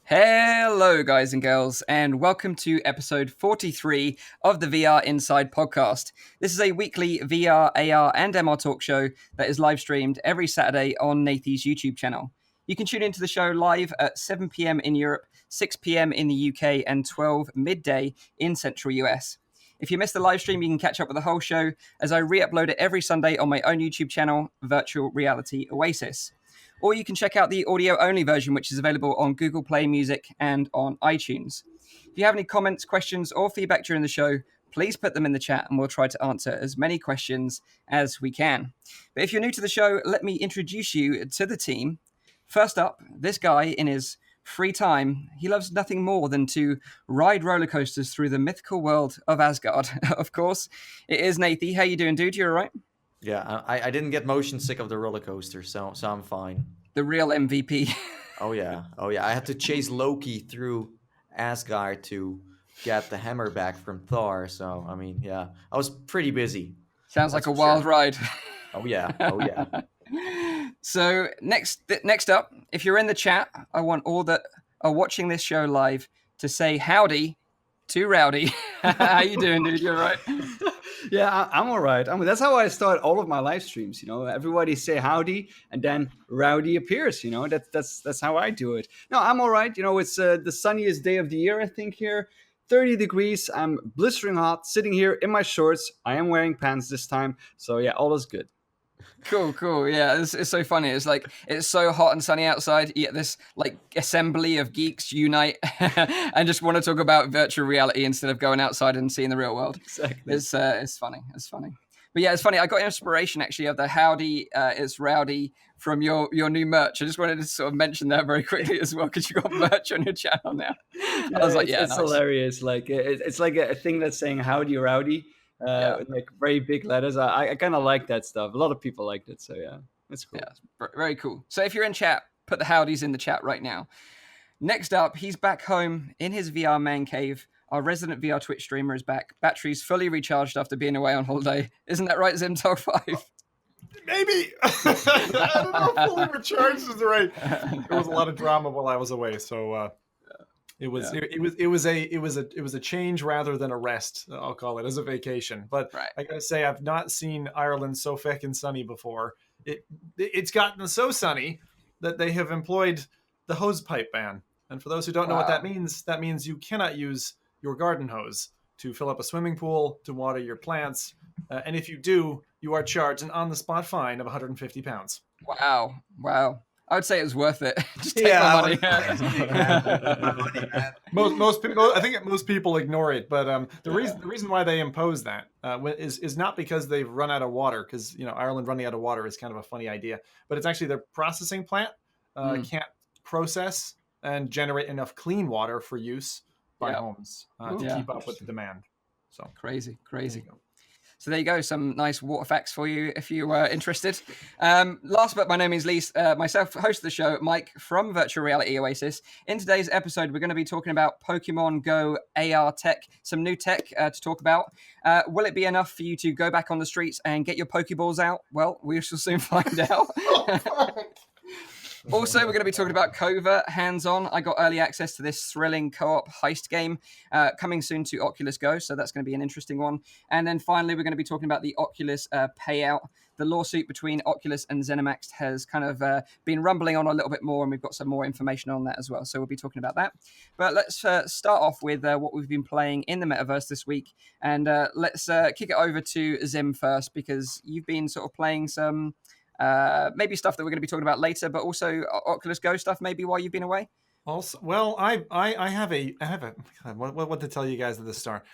Hello, guys and girls, and welcome to episode 43 of the VR Inside podcast. This is a weekly VR, AR, and MR talk show that is live streamed every Saturday on Nathie's YouTube channel. You can tune into the show live at 7 p.m. in Europe, 6 p.m. in the UK, and 12 midday in Central US. If you missed the live stream, you can catch up with the whole show as I re-upload it every Sunday on my own YouTube channel, Virtual Reality Oasis. Or you can check out the audio-only version, which is available on Google Play Music and on iTunes. If you have any comments, questions, or feedback during the show, please put them in the chat and we'll try to answer as many questions as we can. But if you're new to the show, let me introduce you to the team. First up, this guy in his free time, he loves nothing more than to ride roller coasters through the mythical world of Asgard. Of course, it is Nathie. How you doing, dude? You all right? Yeah, I didn't get motion sick of the roller coaster, so I'm fine. The real MVP. Oh yeah. I had to chase Loki through Asgard to get the hammer back from Thor. So I mean, yeah, I was pretty busy. Sounds like a wild ride. Oh yeah. So next up, if you're in the chat, I want all that are watching this show live to say howdy to Rowdy. How you doing, dude? You all right? Yeah, I'm all right. I mean, that's how I start all of my live streams. You know, everybody say howdy, and then Rowdy appears. You know, that's how I do it. No, I'm all right. You know, it's the sunniest day of the year, I think. Here, 30 degrees. I'm blistering hot, sitting here in my shorts. I am wearing pants this time, so yeah, all is good. Cool. Yeah, it's so funny. It's like it's so hot and sunny outside. You get this like assembly of geeks unite and just want to talk about virtual reality instead of going outside and seeing the real world. Exactly. It's funny. But yeah, it's funny. I got inspiration actually of the howdy, it's Rowdy from your new merch. I just wanted to sort of mention that very quickly as well because you got merch on your channel now. Yeah, I was like, it's nice. hilarious. Like it's like a thing that's saying howdy Rowdy. Like very big letters. I kind of like that stuff. A lot of people liked it, so yeah, it's cool. Yeah, very cool. So if you're in chat, put the howdies in the chat right now. Next up, he's back home in his VR man cave. Our resident VR Twitch streamer is back. Batteries fully recharged after being away on holiday. Isn't that right, Zim5? Maybe. I don't know if fully recharged is right. There was a lot of drama while I was away, so it was a change rather than a rest. I'll call it as a vacation. But right. I gotta say, I've not seen Ireland so feckin' sunny before. It's gotten so sunny that they have employed the hose pipe ban. And for those who don't know what that means you cannot use your garden hose to fill up a swimming pool, to water your plants. And if you do, you are charged an on-the-spot fine of 150 pounds. Wow. I would say it was worth it. Just take my money. Most people, I think most people ignore it, but the reason why they impose that is not because they've run out of water, because Ireland running out of water is kind of a funny idea, but it's actually their processing plant can't process and generate enough clean water for use by homes to keep up with the demand. So crazy. So there you go, some nice water facts for you if you were interested. Last but by no means least, myself, host of the show, Mike from Virtual Reality Oasis. In today's episode, we're going to be talking about Pokemon Go AR tech, some new tech to talk about. Will it be enough for you to go back on the streets and get your Pokeballs out? Well, we shall soon find out. Also, we're going to be talking about Covert, hands-on. I got early access to this thrilling co-op heist game coming soon to Oculus Go, so that's going to be an interesting one. And then finally, we're going to be talking about the Oculus payout. The lawsuit between Oculus and Zenimax has kind of been rumbling on a little bit more, and we've got some more information on that as well, so we'll be talking about that. But let's start off with what we've been playing in the metaverse this week, and let's kick it over to Zim first, because you've been sort of playing some... maybe stuff that we're going to be talking about later, but also Oculus Go stuff maybe while you've been away. Also, well, I have a what to tell you guys at the start.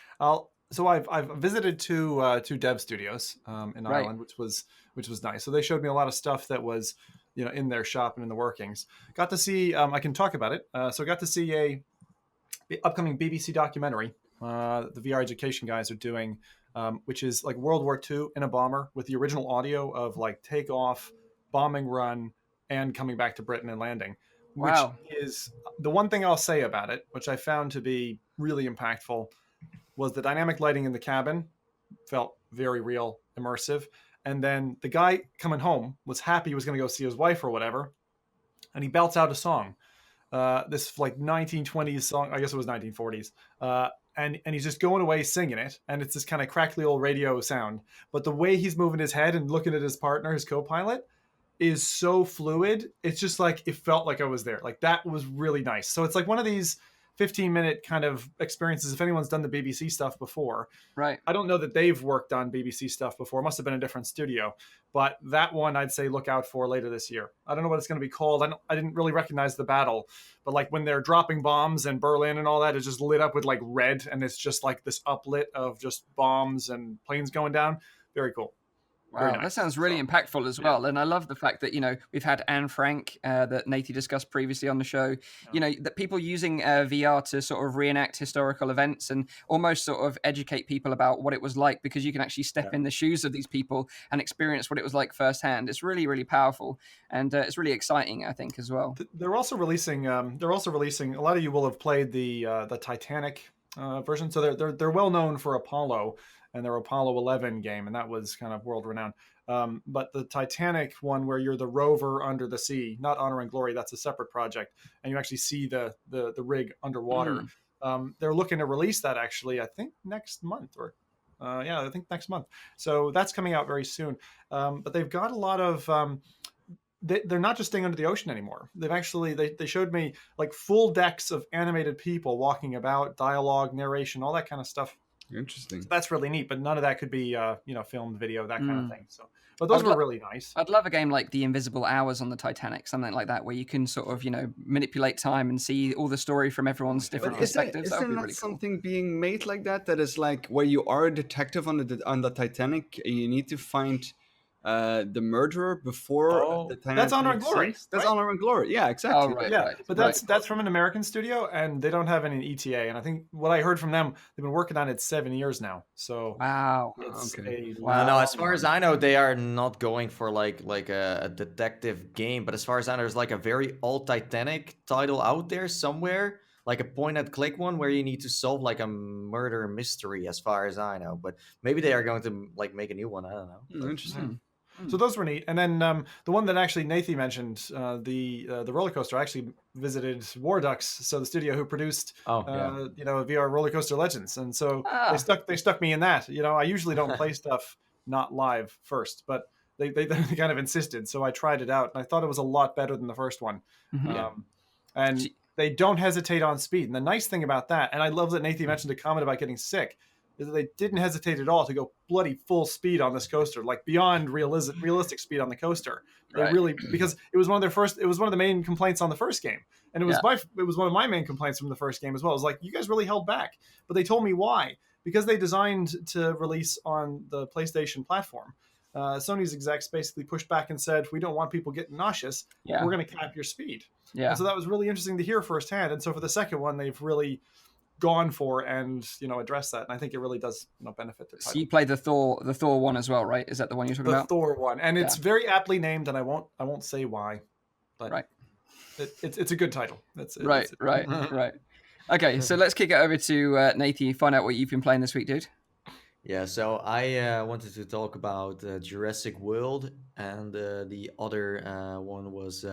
So I've visited two dev studios in Ireland, which was nice. So they showed me a lot of stuff that was in their shop and in the workings. Got to see I can talk about it. So got to see the upcoming BBC documentary the VR education guys are doing. Which is like World War II in a bomber with the original audio of like takeoff, bombing run, and coming back to Britain and landing. Wow. Which is the one thing I'll say about it, which I found to be really impactful, was the dynamic lighting in the cabin felt very real, immersive. And then the guy coming home was happy he was going to go see his wife or whatever. And he belts out a song. this like 1920s song. I guess it was 1940s. And he's just going away singing it, and it's this kind of crackly old radio sound. But the way he's moving his head and looking at his partner, his co-pilot, is so fluid. It's just like it felt like I was there. Like that was really nice. So it's like one of these 15-minute kind of experiences. If anyone's done the BBC stuff before, Right. I don't know that they've worked on BBC stuff before. It must have been a different studio, but that one I'd say look out for later this year. I don't know what it's going to be called. I didn't really recognize the battle, but like when they're dropping bombs and Berlin and all that is just lit up with like red, and it's just like this uplit of just bombs and planes going down. Very cool. Wow, that sounds really impactful as well. And I love the fact that, we've had Anne Frank that Nathie discussed previously on the show, that people using VR to sort of reenact historical events and almost sort of educate people about what it was like, because you can actually step in the shoes of these people and experience what it was like firsthand. It's really, really powerful. And it's really exciting, I think, as well. They're also releasing, a lot of you will have played the Titanic version. So they're well known for Apollo and their Apollo 11 game, and that was kind of world renowned. But the Titanic one, where you're the rover under the sea, not Honor and Glory, that's a separate project, and you actually see the rig underwater. They're looking to release that actually, I think next month, or I think next month. So that's coming out very soon. But they've got a lot of. They're not just staying under the ocean anymore. They've actually they showed me like full decks of animated people walking about, dialogue, narration, all that kind of stuff. Interesting. So that's really neat, but none of that could be filmed video, that kind of thing. So, but those were really nice. I'd love a game like The Invisible Hours on the Titanic, something like that, where you can sort of manipulate time and see all the story from everyone's different perspectives. Is there not really something being made like that is like where you are a detective on the Titanic, and you need to find the murderer before the Titanic? That's Honor and Glory. That's Honor and Glory. Yeah, exactly. Oh, right, yeah, right, but that's from an American studio, and they don't have any ETA. And I think what I heard from them, they've been working on it 7 years now. So wow, it's No, as far as I know, they are not going for like a detective game. But as far as I know, there's like a very old Titanic title out there somewhere, like a point-and-click one where you need to solve like a murder mystery. As far as I know, but maybe they are going to like make a new one. I don't know. Interesting. So those were neat. And then the one that actually Nathie mentioned, the roller coaster, I actually visited War Ducks, so the studio who produced VR Roller Coaster Legends, and so they stuck me in that. I usually don't play stuff not live first, but they kind of insisted, so I tried it out, and I thought it was a lot better than the first one. And they don't hesitate on speed. And the nice thing about that, and I love that Nathie mentioned a comment about getting sick, is that they didn't hesitate at all to go bloody full speed on this coaster, like beyond realistic speed on the coaster. They really, because it was one of the main complaints on the first game. And it was one of my main complaints from the first game as well. It was like, you guys really held back, but they told me why. Because they designed to release on the PlayStation platform. Sony's execs basically pushed back and said, we don't want people getting nauseous. We're going to cap your speed. Yeah. And so that was really interesting to hear firsthand. And so for the second one, they've really gone for and address that, and I think it really does benefit their title. So you played the Thor one as well, right? Is that the one you're talking about? The Thor one, and it's very aptly named, and I won't say why, but it's a good title. Right. Okay, so let's kick it over to Nathie. Find out what you've been playing this week, dude. Yeah, so I wanted to talk about Jurassic World, and the other one was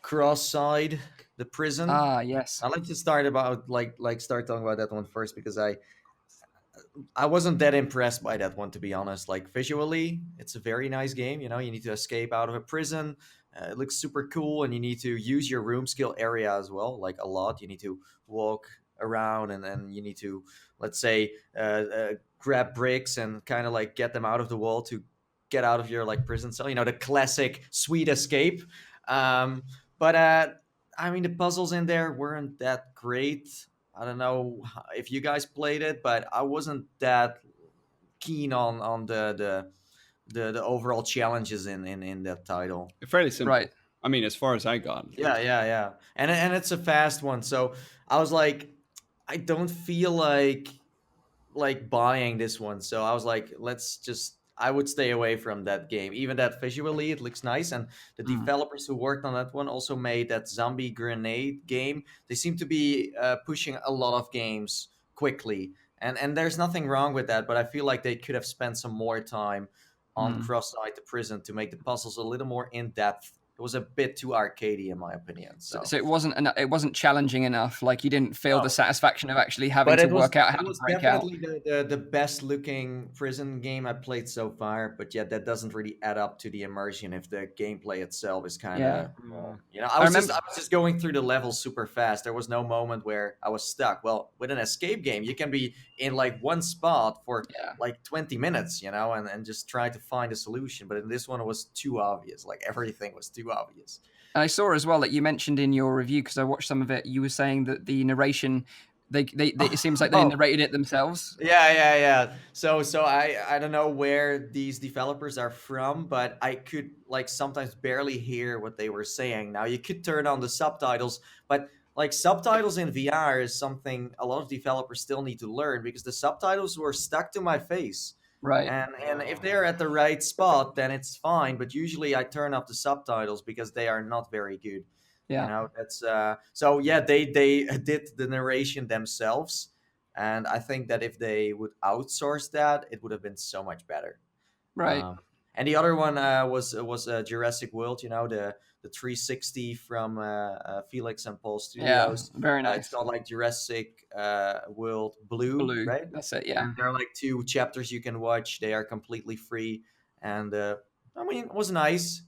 Cross-Side, the prison. Yes. I'd like to start talking about that one first, because I wasn't that impressed by that one, to be honest. Like visually, it's a very nice game. You need to escape out of a prison. It looks super cool, and you need to use your room skill area as well, like a lot. You need to walk around, and then you need to, let's say, grab bricks and kind of like get them out of the wall to get out of your like prison cell. The classic sweet escape. But I mean, the puzzles in there weren't that great. I don't know if you guys played it, but I wasn't that keen on the overall challenges in that title. Fairly simple. Right. I mean, as far as I got. Yeah. And it's a fast one. So I was like, I don't feel like buying this one. So I was like, I would stay away from that game. Even that visually, it looks nice. And the developers who worked on that one also made that zombie grenade game. They seem to be pushing a lot of games quickly. And there's nothing wrong with that, but I feel like they could have spent some more time on Cross-Side the Prison to make the puzzles a little more in-depth it was a bit too arcadey in my opinion. So it wasn't challenging enough. Like you didn't feel the satisfaction of actually having but to work out how it to was break out. definitely the best looking prison game I played so far. But yet that doesn't really add up to the immersion if the gameplay itself is kind of, I was just going through the levels super fast. There was no moment where I was stuck. Well, with an escape game, you can be in like one spot for like 20 minutes, and just try to find a solution. But in this one, it was too obvious. Like everything was too obvious. I saw as well that you mentioned in your review, because I watched some of it, you were saying that the narration, it seems like they narrated it themselves. Yeah. So I don't know where these developers are from, but I could like sometimes barely hear what they were saying. Now you could turn on the subtitles, but like subtitles in VR is something a lot of developers still need to learn, because the subtitles were stuck to my face. Right. And if they're at the right spot, then it's fine. But usually I turn off the subtitles because they are not very good. Yeah. That's so yeah, they did the narration themselves. And I think that if they would outsource that, it would have been so much better. Right. And the other one was Jurassic World, the 360 from Felix and Paul Studios. Yeah, very nice. It's called like Jurassic World Blue, right? That's it, yeah. And there are like 2 chapters you can watch. They are completely free. And I mean, it was nice.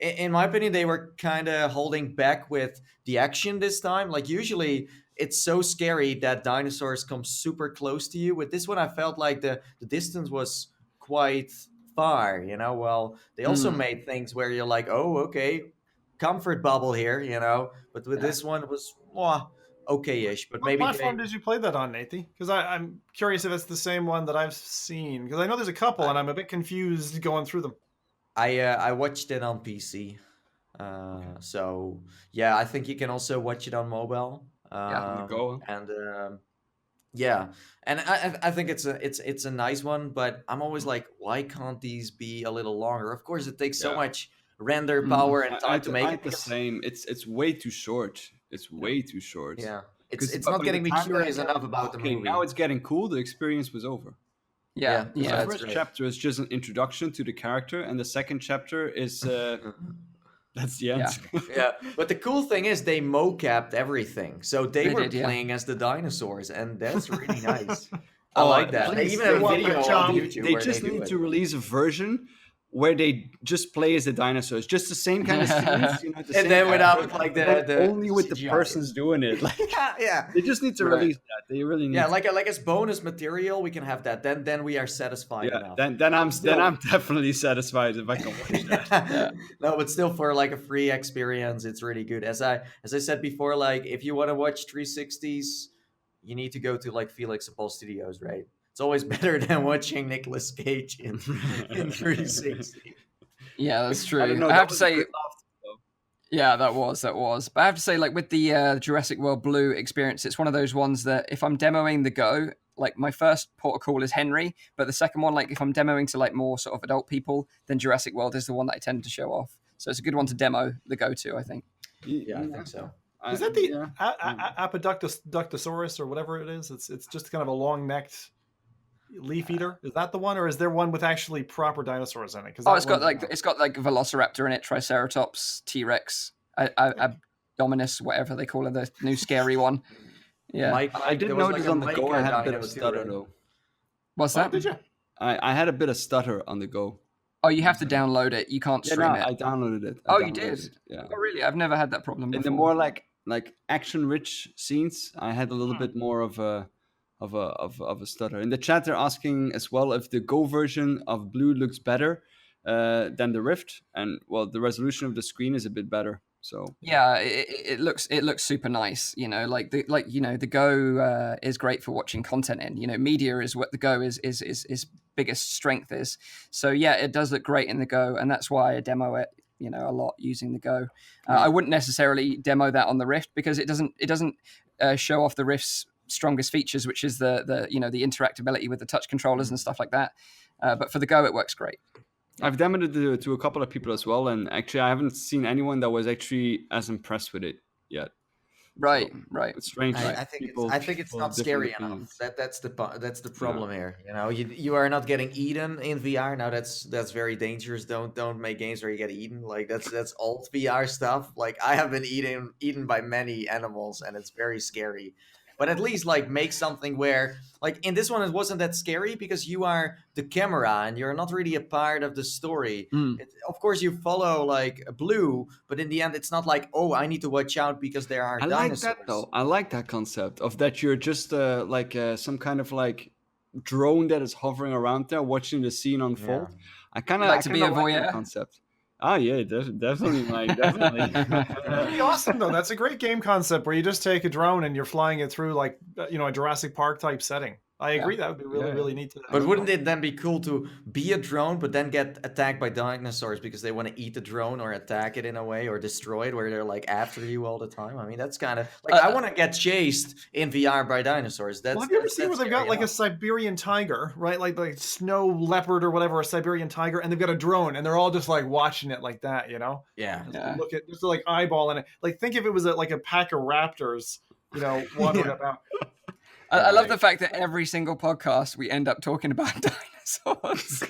In my opinion, they were kind of holding back with the action this time. Like usually it's so scary that dinosaurs come super close to you. With this one, I felt like the distance was quite far, Well, they also made things where you're like, oh, okay, comfort bubble here, But with this one, it was okay-ish. But maybe what platform did you play that on, Nathie? Because I'm curious if it's the same one that I've seen. Because I know there's a couple, and I'm a bit confused going through them. I watched it on PC. So yeah, I think you can also watch it on mobile. On the go. And yeah, and I think it's a nice one, but I'm always like, why can't these be a little longer? Of course, it takes so much render power and time to make it. The same. It's way too short. It's way too short. Yeah, it's not getting me curious enough about the movie. Now it's getting cool. The experience was over. Yeah. The first chapter is just an introduction to the character, and the second chapter is that's the end. Yeah, but the cool thing is they mocapped everything, so they were playing as the dinosaurs, and that's really nice. I like that. They even have a video on YouTube. They just need to release a version where they just play as the dinosaurs, just the same kind of scenes, and then without like the only with the persons doing it. Like, they just need to release that. They really need. Yeah, like as bonus material, we can have that. Then we are satisfied enough. Then I'm definitely satisfied if I can watch that. No, but still, for like a free experience, it's really good. As I said before, like if you want to watch 360s, you need to go to like Felix and Paul Studios, right? It's always better than watching Nicolas Cage in 360. Yeah, that's true. I have to say, yeah, that was. But I have to say, like with the Jurassic World Blue experience, it's one of those ones that if I'm demoing the Go, like my first port of call is Henry, but the second one, like if I'm demoing to like more sort of adult people, then Jurassic World is the one that I tend to show off. So it's a good one to demo the Go to, I think. Yeah, I think so. Is that the Apoductosaurus or whatever it is? It's just kind of a long-necked leaf eater. Is that the one, or is there one with actually proper dinosaurs in it? It's got like Velociraptor in it, Triceratops, T-Rex, Abdominus, whatever they call it, the new scary one. Yeah, I didn't notice on the Go. I had a bit of stutter though. What's that? Did you? I had a bit of stutter on the Go. Oh, you have to download it. You can't stream it. I downloaded it. You did? Yeah. Oh, really? I've never had that problem before. In the more like action-rich scenes, I had a little bit more of a stutter. In the chat, they're asking as well if the Go version of Blue looks better than the Rift, and well, the resolution of the screen is a bit better. So yeah, it looks super nice. The Go is great for watching content in. Media is what the Go is biggest strength is. So yeah, it does look great in the Go, and that's why I demo it. A lot using the Go. I wouldn't necessarily demo that on the Rift because it doesn't show off the Rift's strongest features, which is the interactability with the touch controllers and stuff like that. But for the Go, it works great. I've demoed it to a couple of people as well, and actually I haven't seen anyone that was actually as impressed with it yet. Right, So, right. it's strange. I think it's not scary enough. That's the problem here. You know, you are not getting eaten in VR. Now that's very dangerous. Don't make games where you get eaten. Like that's old VR stuff. Like I have been eaten by many animals, and it's very scary. But at least like make something where like in this one it wasn't that scary because you are the camera and you're not really a part of the story. Of course you follow like Blue, but in the end it's not like, oh, I need to watch out because there are I dinosaurs. like that though. I like that concept of that you're just some kind of like drone that is hovering around there, watching the scene unfold. I kind of like to be a voyeur? that concept. Oh yeah, definitely, Mike. Definitely. That'd be awesome though. That's a great game concept where you just take a drone and you're flying it through like a Jurassic Park type setting. I agree. That would be really neat. But wouldn't it then be cool to be a drone, but then get attacked by dinosaurs because they want to eat the drone or attack it in a way or destroy it, where they're like after you all the time? I mean, that's kind of like I want to get chased in VR by dinosaurs. That's. Well, have you ever seen where they've got like a Siberian tiger, right? Like snow leopard or whatever, a Siberian tiger, and they've got a drone, and they're all just like watching it like that, you know? Yeah. Look at just like eyeballing it. Like think if it was like a pack of raptors, wandering about. I love the fact that every single podcast we end up talking about dinosaurs.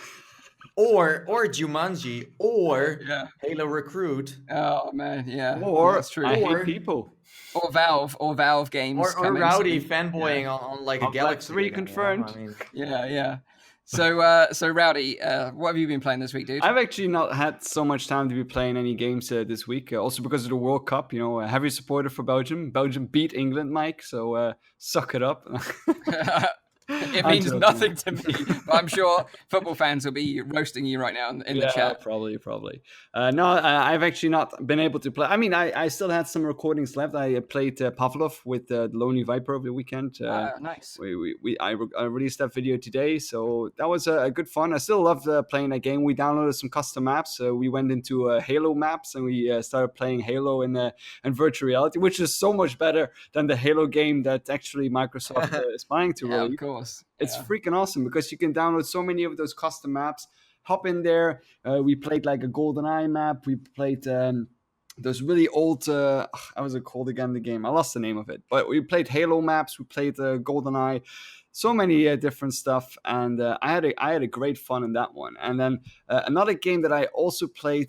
or Jumanji, or Halo Recruit. Oh man, yeah. Or that's true. I hate people. Or Valve games. Or Rowdy fanboying on like a Galaxy. 3 confirmed. I mean, yeah. So Rowdy, what have you been playing this week, dude? I've actually not had so much time to be playing any games this week. Also because of the World Cup, heavy supporter for Belgium. Belgium beat England, Mike. So suck it up. It means nothing to me, but I'm sure football fans will be roasting you right now in the chat. Probably. No, I've actually not been able to play. I mean, I still had some recordings left. I played Pavlov with the Lonely Viper over the weekend. Nice. I released that video today, so that was a good fun. I still love playing that game. We downloaded some custom maps. We went into Halo maps and we started playing Halo in virtual reality, which is so much better than the Halo game that actually Microsoft is planning to release. Of course. It's freaking awesome because you can download so many of those custom maps, hop in there. We played like a GoldenEye map. We played those really old, how was it called again, the game? I lost the name of it. But we played Halo maps. We played GoldenEye. So many different stuff. And I had a great fun in that one. And then another game that I also played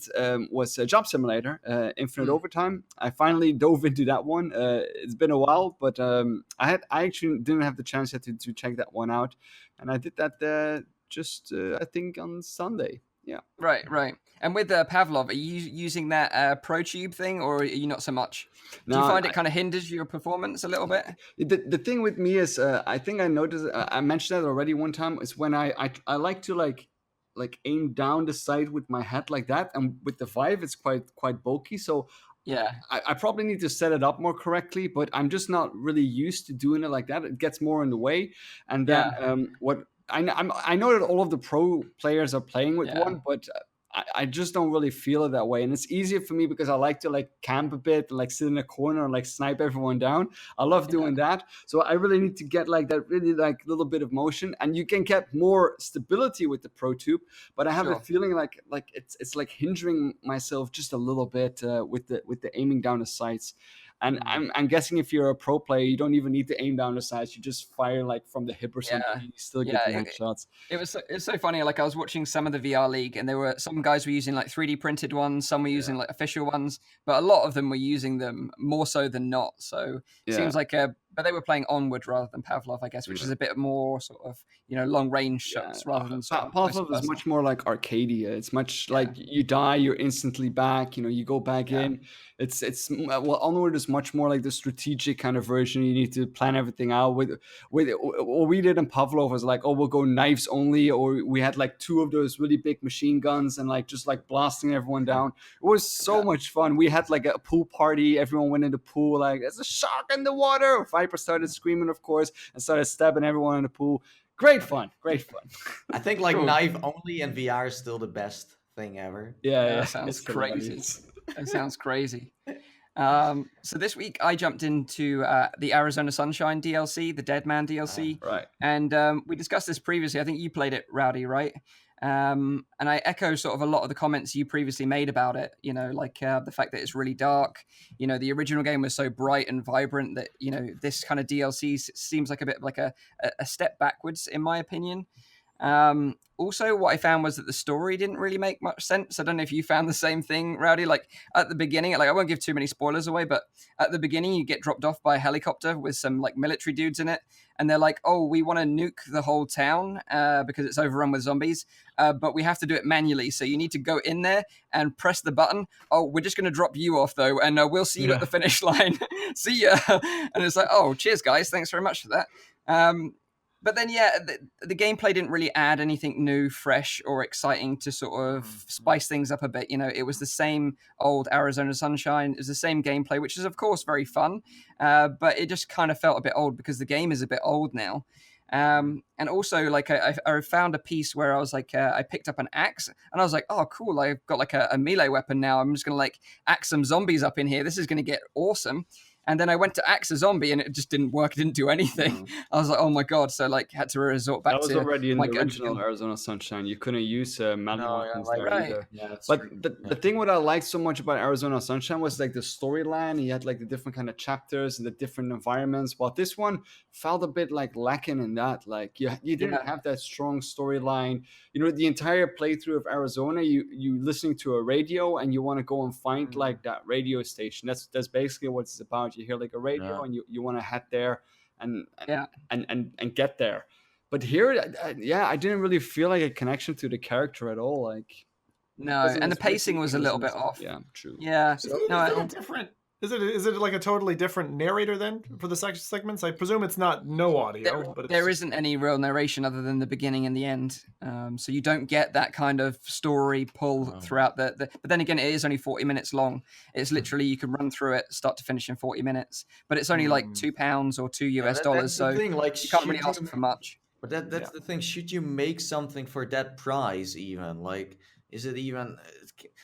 was Job Simulator, Infinite Overtime. I finally dove into that one. It's been a while, but I actually didn't have the chance yet to check that one out. And I did that just, I think, on Sunday. Yeah. Right. And with Pavlov, are you using that ProTube thing, or are you not so much? Do you find it kind of hinders your performance a little bit? The thing with me is, I think I noticed, I mentioned that already one time, is when I like to like aim down the sight with my head like that, and with the Vive, it's quite bulky. So yeah, I probably need to set it up more correctly, but I'm just not really used to doing it like that. It gets more in the way, and then I know that all of the pro players are playing with one, but I just don't really feel it that way. And it's easier for me because I like to like camp a bit, like sit in a corner and like snipe everyone down. I love doing that. So I really need to get like that really like little bit of motion, and you can get more stability with the ProTube. But I have a feeling like it's like hindering myself just a little bit with the aiming down the sights. And I'm guessing if you're a pro player, you don't even need to aim down the sights. You just fire like from the hip or something. You still get the headshots. It's so funny. Like I was watching some of the VR League, and there were some guys were using like 3D printed ones, some were using like official ones, but a lot of them were using them more so than not. So it seems like but they were playing Onward rather than Pavlov, I guess, which is a bit more sort of long range shots rather than Pavlov is much more like Arcadia. It's much like you die, you're instantly back. You go back in. It's Onward is much more like the strategic kind of version. You need to plan everything out. With what we did in Pavlov was like, we'll go knives only, or we had like 2 of those really big machine guns and like just like blasting everyone down. It was so much fun. We had like a pool party. Everyone went in the pool like, there's a shark in the water. Viper started screaming, of course, and started stabbing everyone in the pool. Great fun. I think like knife only and VR is still the best thing ever. Yeah. Sounds crazy. That sounds crazy. So this week I jumped into the Arizona Sunshine DLC, the Dead Man DLC. Right. And we discussed this previously. I think you played it, Rowdy, right? And I echo sort of a lot of the comments you previously made about it, you know, like the fact that it's really dark. You know, the original game was so bright and vibrant that, you know, this kind of DLC seems like a bit like a step backwards, in my opinion. Also, what I found was that the story didn't really make much sense. I don't know if you found the same thing, Rowdy. Like at the beginning, like I won't give too many spoilers away, but at the beginning, you get dropped off by a helicopter with some like military dudes in it, and they're like, "Oh, we want to nuke the whole town because it's overrun with zombies, but we have to do it manually. So you need to go in there and press the button. Oh, we're just going to drop you off though, and we'll see you at the finish line. See ya." And it's like, "Oh, cheers, guys. Thanks very much for that." But then, yeah, the gameplay didn't really add anything new, fresh, or exciting to sort of spice things up a bit. You know, it was the same old Arizona Sunshine. It was the same gameplay, which is, of course, very fun. But it just kind of felt a bit old because the game is a bit old now. And also, like, I found a piece where I was like, I picked up an axe, and I was like, oh, cool, I've got like a melee weapon now. I'm just going to like axe some zombies up in here. This is going to get awesome. And then I went to axe a zombie, and it just didn't work. It didn't do anything. I was like, "Oh my god!" So like, had to resort back to. That was already in like, the original Arizona Sunshine. You couldn't use manual weapons there right. either. Yeah, that's But true. the thing what I liked so much about Arizona Sunshine was like the storyline. You had like the different kind of chapters and the different environments. While this one felt a bit like lacking in that. Like you didn't have that strong storyline. You know, the entire playthrough of Arizona, you listening to a radio and you want to go and find like that radio station. That's basically what it's about. You hear like a radio and you want to head there and get there. But here, I didn't really feel like a connection to the character at all. Like no, and the pacing was a little bit off. Yeah, true. Yeah, So no, different. Is it like a totally different narrator then for the segments? I presume it's not no audio, but there isn't any real narration other than the beginning and the end. So you don't get that kind of story pull throughout the. But then again, it is only 40 minutes long. It's literally you can run through it start to finish in 40 minutes. But it's only like £2 or $2 so thing. Like, you can't really ask for much. But that's the thing. Should you make something for that price even? Like, is it even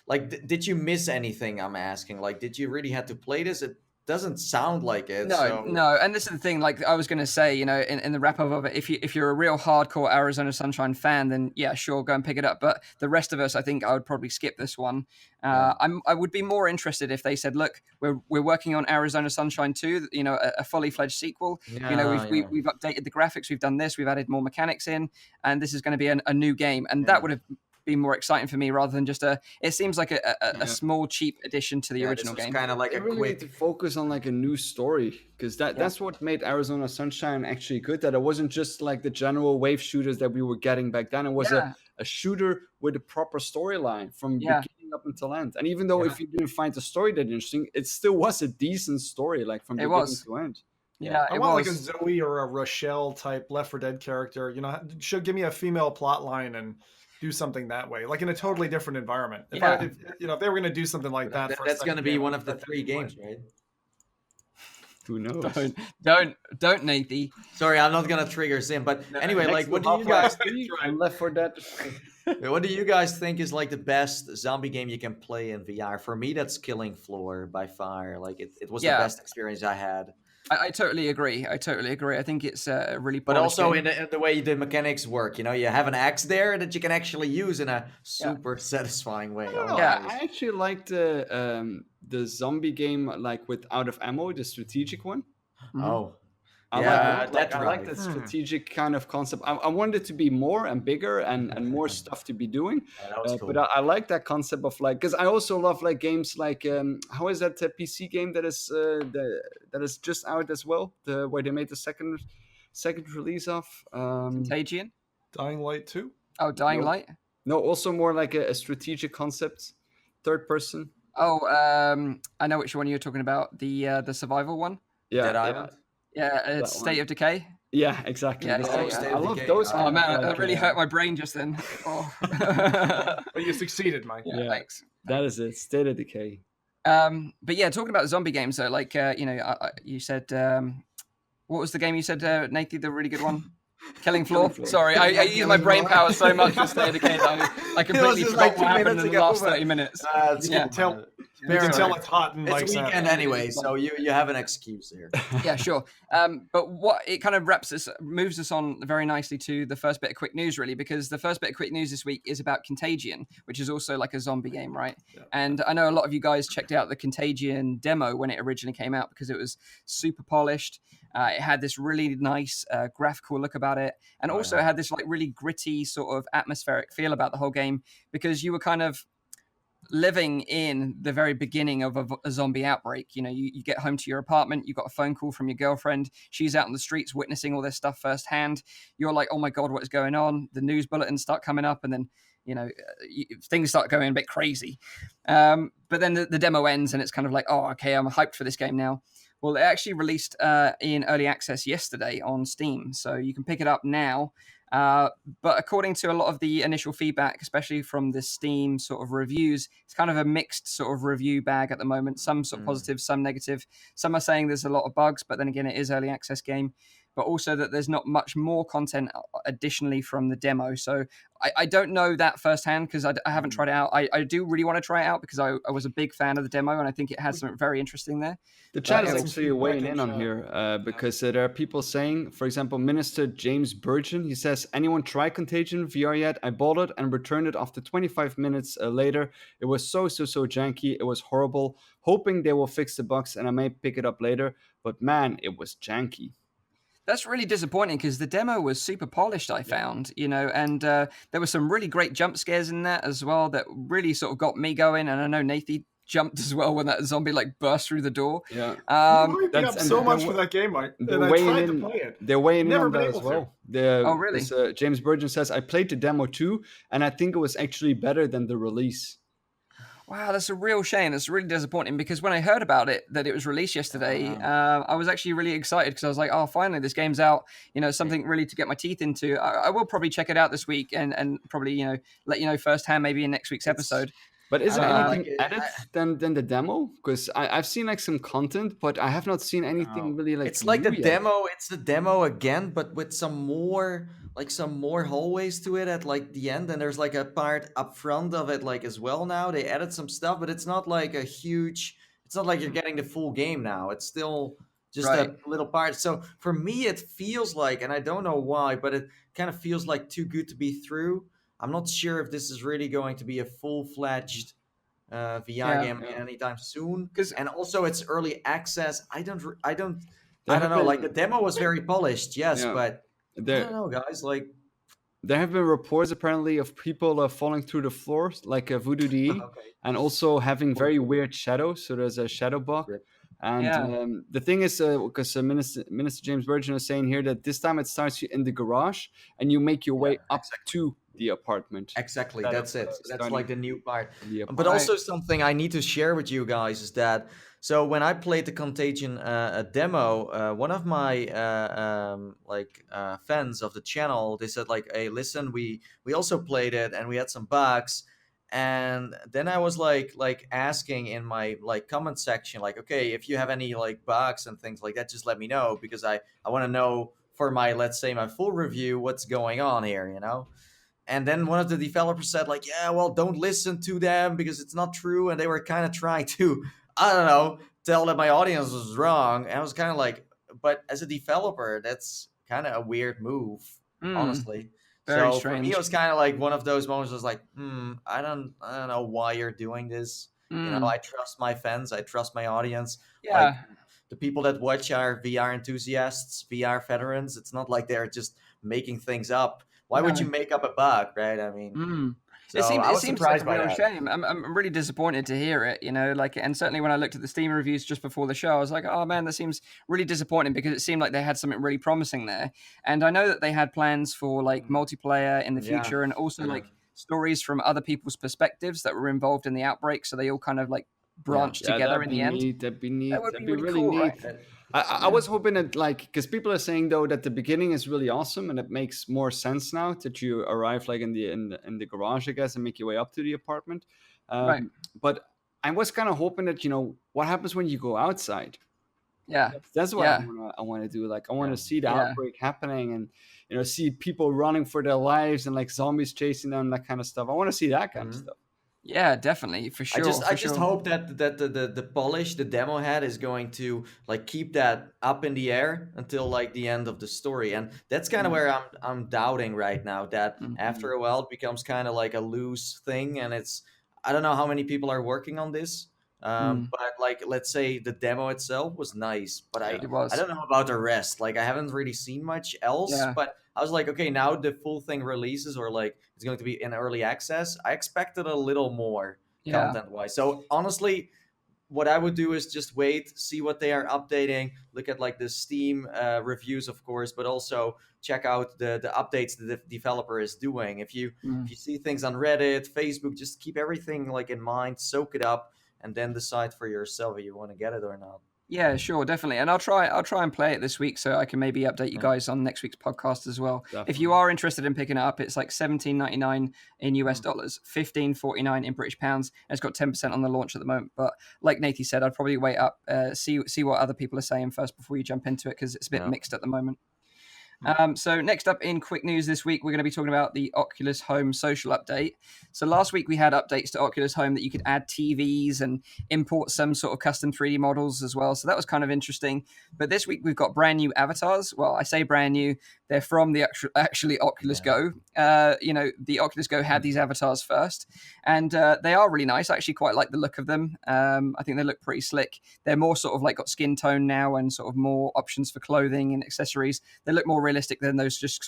like? Did you miss anything? I'm asking. Like, did you really have to play this? It doesn't sound like it. No. And this is the thing. Like I was going to say, you know, in the wrap up of it, if you're a real hardcore Arizona Sunshine fan, then yeah, sure, go and pick it up. But the rest of us, I think I would probably skip this one. I would be more interested if they said, look, we're working on Arizona Sunshine 2, you know, a fully fledged sequel. Yeah, you know, we've updated the graphics, we've done this, we've added more mechanics in, and this is going to be a new game, and that would have be more exciting for me rather than just it seems like a small cheap addition to the original game. Kind of like they really need to focus on like a new story, because that's what made Arizona Sunshine actually good, that it wasn't just like the general wave shooters that we were getting back then. It was a shooter with a proper storyline from beginning up until end. And even though if you didn't find the story that interesting, it still was a decent story, like from beginning to end. Yeah, I want like a Zoe or a Rochelle type Left 4 Dead character. You know, should give me a female plot line and do something that way, like in a totally different environment. If they were going to do something like that, that's going to be one of the 3 games, right? Who knows? Don't, Nathie. Sorry, I'm not going to trigger Sim, but anyway, like, what do you guys think? Left 4 Dead. What do you guys think is like the best zombie game you can play in VR? For me, that's Killing Floor by far. Like it was the best experience I had. I totally agree. I think it's a really but also game. in the way the mechanics work. You know, you have an axe there that you can actually use in a super satisfying way. I actually liked the zombie game, like with out of ammo, the strategic one. I like that strategic kind of concept. I wanted it to be more and bigger and more stuff to be doing. That was cool. But I like that concept of like, because I also love like games like how is that PC game that is just out as well? Where they made the second release of Contagion, Dying Light 2. Oh, Dying Light. No, also more like a strategic concept, third person. Oh, I know which one you're talking about. The survival one. Dead Island. Yeah, State of Decay. Yeah, exactly. Yeah, I love those. Oh man, that really hurt my brain just then. Oh. But you succeeded, Mike. Yeah, thanks. That is it. State of Decay. But yeah, talking about zombie games, though, like you said, what was the game you said, Nathie? The really good one. Killing Floor. Sorry, I use my brain power so much for State of Decay that I completely forgot what happened in the last 30 minutes. Tell You can tell it's hot and It's like weekend Saturday. anyway, so you have an excuse here. Yeah, sure. But what it kind of moves us on very nicely to the first bit of quick news, really, because the first bit of quick news this week is about Contagion, which is also like a zombie game, right? Yeah. And I know a lot of you guys checked out the Contagion demo when it originally came out because it was super polished. It had this really nice graphical look about it, and also it had this like really gritty sort of atmospheric feel about the whole game because you were kind of living in the very beginning of a zombie outbreak. You know, you get home to your apartment, you got a phone call from your girlfriend, she's out on the streets witnessing all this stuff firsthand. You're like, oh my God, what is going on? The news bulletins start coming up, and then, you know, things start going a bit crazy. But then the demo ends, and it's kind of like, oh, okay, I'm hyped for this game now. Well, it actually released in early access yesterday on Steam, so you can pick it up now. But according to a lot of the initial feedback, especially from the Steam sort of reviews, it's kind of a mixed sort of review bag at the moment. Some sort of positive, some negative. Some are saying there's a lot of bugs, but then again, it is early access game. But also that there's not much more content additionally from the demo. So I don't know that firsthand because I haven't tried it out. I do really want to try it out because I was a big fan of the demo and I think it had something very interesting there. The chat is actually weighing in on here because there are people saying, for example, Minister James Burgeon, he says, anyone try Contagion VR yet? I bought it and returned it after 25 minutes later. It was so janky. It was horrible. Hoping they will fix the bugs and I may pick it up later. But man, it was janky. That's really disappointing because the demo was super polished, I found, you know, and there were some really great jump scares in that as well that really sort of got me going. And I know Nathie jumped as well when that zombie like burst through the door. Yeah. You hyped up so much for that game, Mike. And I tried to play it. They're weighing in on that as well. Oh, really? James Burgeon says, I played the demo too, and I think it was actually better than the release. Wow, that's a real shame. That's really disappointing because when I heard about it, that it was released yesterday, I was actually really excited because I was like, oh, finally, this game's out. You know, something really to get my teeth into. I will probably check it out this week and probably, you know, let you know firsthand maybe in next week's episode. But is there anything added than the demo? Because I've seen like some content, but I have not seen anything really like. It's like the demo. It's the demo again, but with some more hallways to it at like the end, and there's like a part up front of it like as well. Now they added some stuff, but it's not like a huge. It's not like you're getting the full game now. It's still just a little part. So for me, it feels like, and I don't know why, but it kind of feels like too good to be true. I'm not sure if this is really going to be a full-fledged VR game anytime soon. And also, it's early access. I don't know. Like the demo was very polished, but I don't know, guys. Like there have been reports apparently of people falling through the floors, like Voodoo DE, and also having very weird shadows. So there's a shadow bug. And the thing is, because Minister James Burgeon is saying here that this time it starts you in the garage and you make your way up to the apartment. Exactly, that's it. That's like the new part. But also something I need to share with you guys is that, so when I played the Contagion demo, one of my fans of the channel, they said like, hey, listen, we also played it and we had some bugs. And then I was like asking in my like comment section, like, okay, if you have any like bugs and things like that, just let me know because I want to know for my, let's say, my full review, what's going on here, you know? And then one of the developers said like, yeah, well, don't listen to them because it's not true. And they were kind of trying to, I don't know, tell that my audience was wrong. And I was kind of like, but as a developer, that's kind of a weird move, honestly. Very so strange. For me, it was kind of like one of those moments. I was like, I don't know why you're doing this. You know, I trust my fans. I trust my audience. Yeah. Like, the people that watch are VR enthusiasts, VR veterans. It's not like they're just making things up. Why would you make up a bug, right? I mean, so it seems like a real shame. I'm really disappointed to hear it, you know, like, and certainly when I looked at the Steam reviews just before the show, I was like, oh man, that seems really disappointing because it seemed like they had something really promising there. And I know that they had plans for like multiplayer in the future and also like stories from other people's perspectives that were involved in the outbreak. So they all kind of like branched together in the end. That'd be neat. That would be really cool, neat. Right? I was hoping that, like, because people are saying though that the beginning is really awesome and it makes more sense now that you arrive like in the garage, I guess, and make your way up to the apartment. But I was kind of hoping that, you know, what happens when you go outside? Yeah, that's what I want to do. Like, I want to see the outbreak happening and, you know, see people running for their lives and like zombies chasing them, that kind of stuff. I want to see that kind of stuff. Yeah, definitely, for sure. I just hope that the polish the demo had is going to like keep that up in the air until like the end of the story, and that's kind of where I'm doubting right now. That after a while it becomes kind of like a loose thing, and it's I don't know how many people are working on this. But like let's say the demo itself was nice, but It was. I don't know about the rest. Like I haven't really seen much else, Yeah. but I was like, okay, now the full thing releases or like it's going to be in early access. I expected a little more content wise. So honestly, what I would do is just wait, see what they are updating, look at like the Steam reviews, of course, but also check out the updates the developer is doing. If you see things on Reddit, Facebook, just keep everything like in mind, soak it up, and then decide for yourself if you want to get it or not. Yeah, sure, definitely. And I'll try and play it this week so I can maybe update you guys on next week's podcast as well. Definitely. If you are interested in picking it up, it's like $17.99 in US dollars, $15.49 in British pounds. And it's got 10% on the launch at the moment. But like Nathie said, I'd probably wait up, see what other people are saying first before you jump into it, because it's a bit mixed at the moment. So next up in quick news this week, we're going to be talking about the Oculus Home social update. So last week we had updates to Oculus Home that you could add TVs and import some sort of custom 3D models as well. So that was kind of interesting. But this week we've got brand new avatars. Well, I say brand new. They're from the actually Oculus Go. The Oculus Go had these avatars first, and they are really nice. I actually quite like the look of them. I think they look pretty slick. They're more sort of like got skin tone now and sort of more options for clothing and accessories. They look more realistic than those just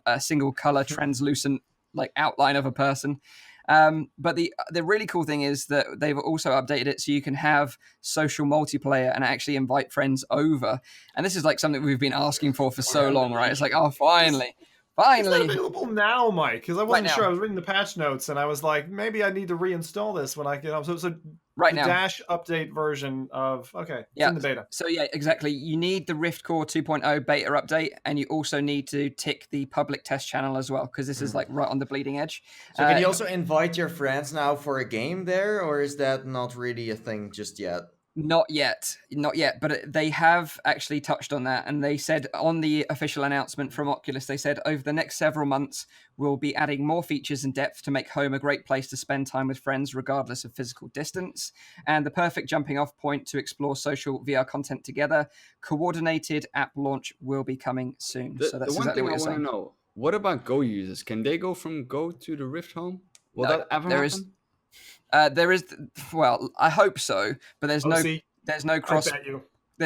a single color translucent like outline of a person. But the really cool thing is that they've also updated it so you can have social multiplayer and actually invite friends over. And this is like something we've been asking for so long, right? It's like, oh, finally. Is that available now, Mike? Because I wasn't sure. Now. I was reading the patch notes and I was like, maybe I need to reinstall this when I get up. So right the now. Dash update version of it's in the beta. So yeah, exactly. You need the Rift Core 2.0 beta update, and you also need to tick the public test channel as well, because this is like right on the bleeding edge. So can you also invite your friends now for a game there, or is that not really a thing just yet? Not yet, but they have actually touched on that, and they said on the official announcement from Oculus, they said over the next several months, we'll be adding more features and depth to make home a great place to spend time with friends, regardless of physical distance, and the perfect jumping off point to explore social VR content together. Coordinated app launch will be coming soon. So that's the one exactly thing what I you're want saying. to know, what about Go users? Can they go from Go to the Rift Home? Will No, that ever there happen? There is, well, I hope so, but there's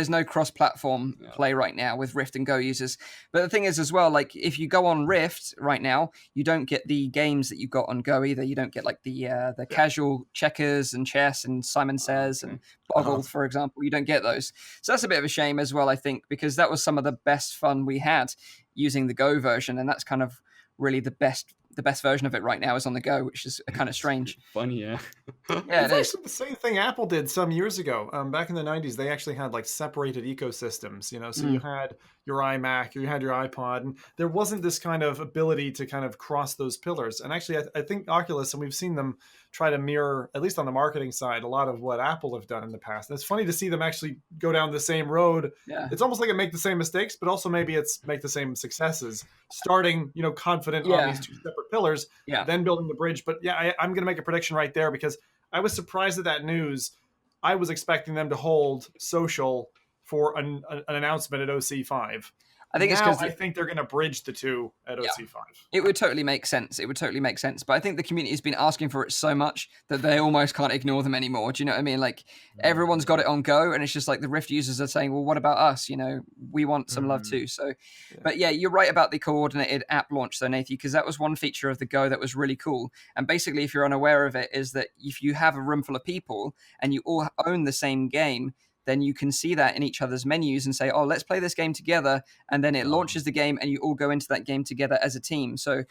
no cross-platform play right now with Rift and Go users. But the thing is as well, like if you go on Rift right now, you don't get the games that you got on Go either. You don't get like the casual checkers and chess and Simon Says and Boggle, for example. You don't get those. So that's a bit of a shame as well, I think, because that was some of the best fun we had using the Go version, and that's kind of really the best version of it right now is on the Go, which is kind of strange. Funny, yeah. Yeah, it's actually the same thing Apple did some years ago. Back in the 90s, they actually had like separated ecosystems, so you had your iMac, you had your iPod, and there wasn't this kind of ability to kind of cross those pillars. And actually, I think Oculus, and we've seen them try to mirror, at least on the marketing side, a lot of what Apple have done in the past. And it's funny to see them actually go down the same road. Yeah. It's almost like it make the same mistakes, but also maybe it's make the same successes, starting, confident on these two separate pillars, then building the bridge. But yeah, I'm going to make a prediction right there because I was surprised at that news. I was expecting them to hold social for an announcement at OC5. I think it's because I think they're going to bridge the two at OC5. It would totally make sense. But I think the community has been asking for it so much that they almost can't ignore them anymore. Do you know what I mean? Like everyone's got it on Go, and it's just like the Rift users are saying, well, what about us? We want some love too. So, but yeah, you're right about the coordinated app launch though, Nathie, because that was one feature of the Go that was really cool. And basically, if you're unaware of it, is that if you have a room full of people and you all own the same game, then you can see that in each other's menus and say, oh, let's play this game together. And then it launches the game and you all go into that game together as a team. So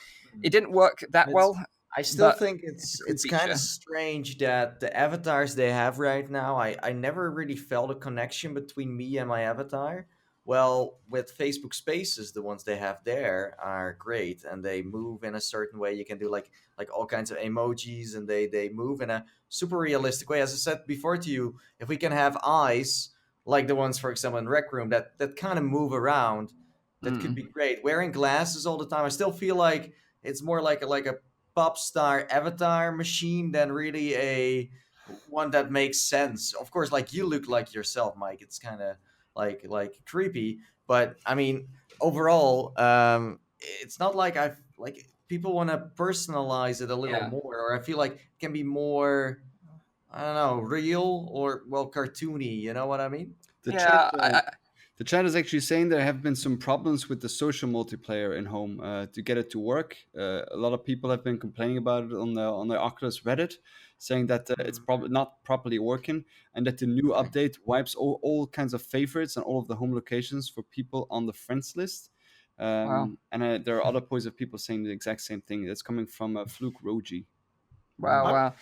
it didn't work that well. I still think it's kind of strange that the avatars they have right now, I never really felt a connection between me and my avatar. Well, with Facebook Spaces, the ones they have there are great, and they move in a certain way. You can do like all kinds of emojis, and they move in a super realistic way. As I said before to you, if we can have eyes like the ones, for example, in Rec Room that kind of move around, that could be great. Wearing glasses all the time, I still feel like it's more like a pop star avatar machine than really a one that makes sense. Of course, like you look like yourself, Mike. It's kind of like creepy, but I mean, overall, it's not like I've like people want to personalize it a little Yeah. more, or I feel like it can be more, I don't know, real or well cartoony. You know what I mean? The Yeah, chat, the chat is actually saying there have been some problems with the social multiplayer in home to get it to work. A lot of people have been complaining about it on the Oculus Reddit, saying that it's probably not properly working, and that the new update wipes all kinds of favorites and all of the home locations for people on the friends list. Wow. And there are other points of people saying the exact same thing. That's coming from Fluke Roji. wow.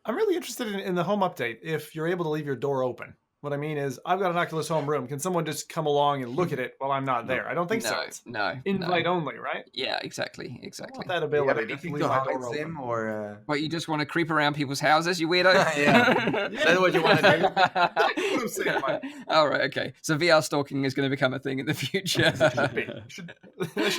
I'm really interested in the home update. If you're able to leave your door open, what I mean is, I've got an Oculus Home room. Can someone just come along and look at it while I'm not there? I don't think so. It's No. invite only, right? Yeah, exactly. I want that ability. You to can leave go my hide door open. sim or. Well, you just want to creep around people's houses, you weirdo? Yeah. Is that what you want to do? What I'm saying, Mike. All right, okay. So VR stalking is going to become a thing in the future. I should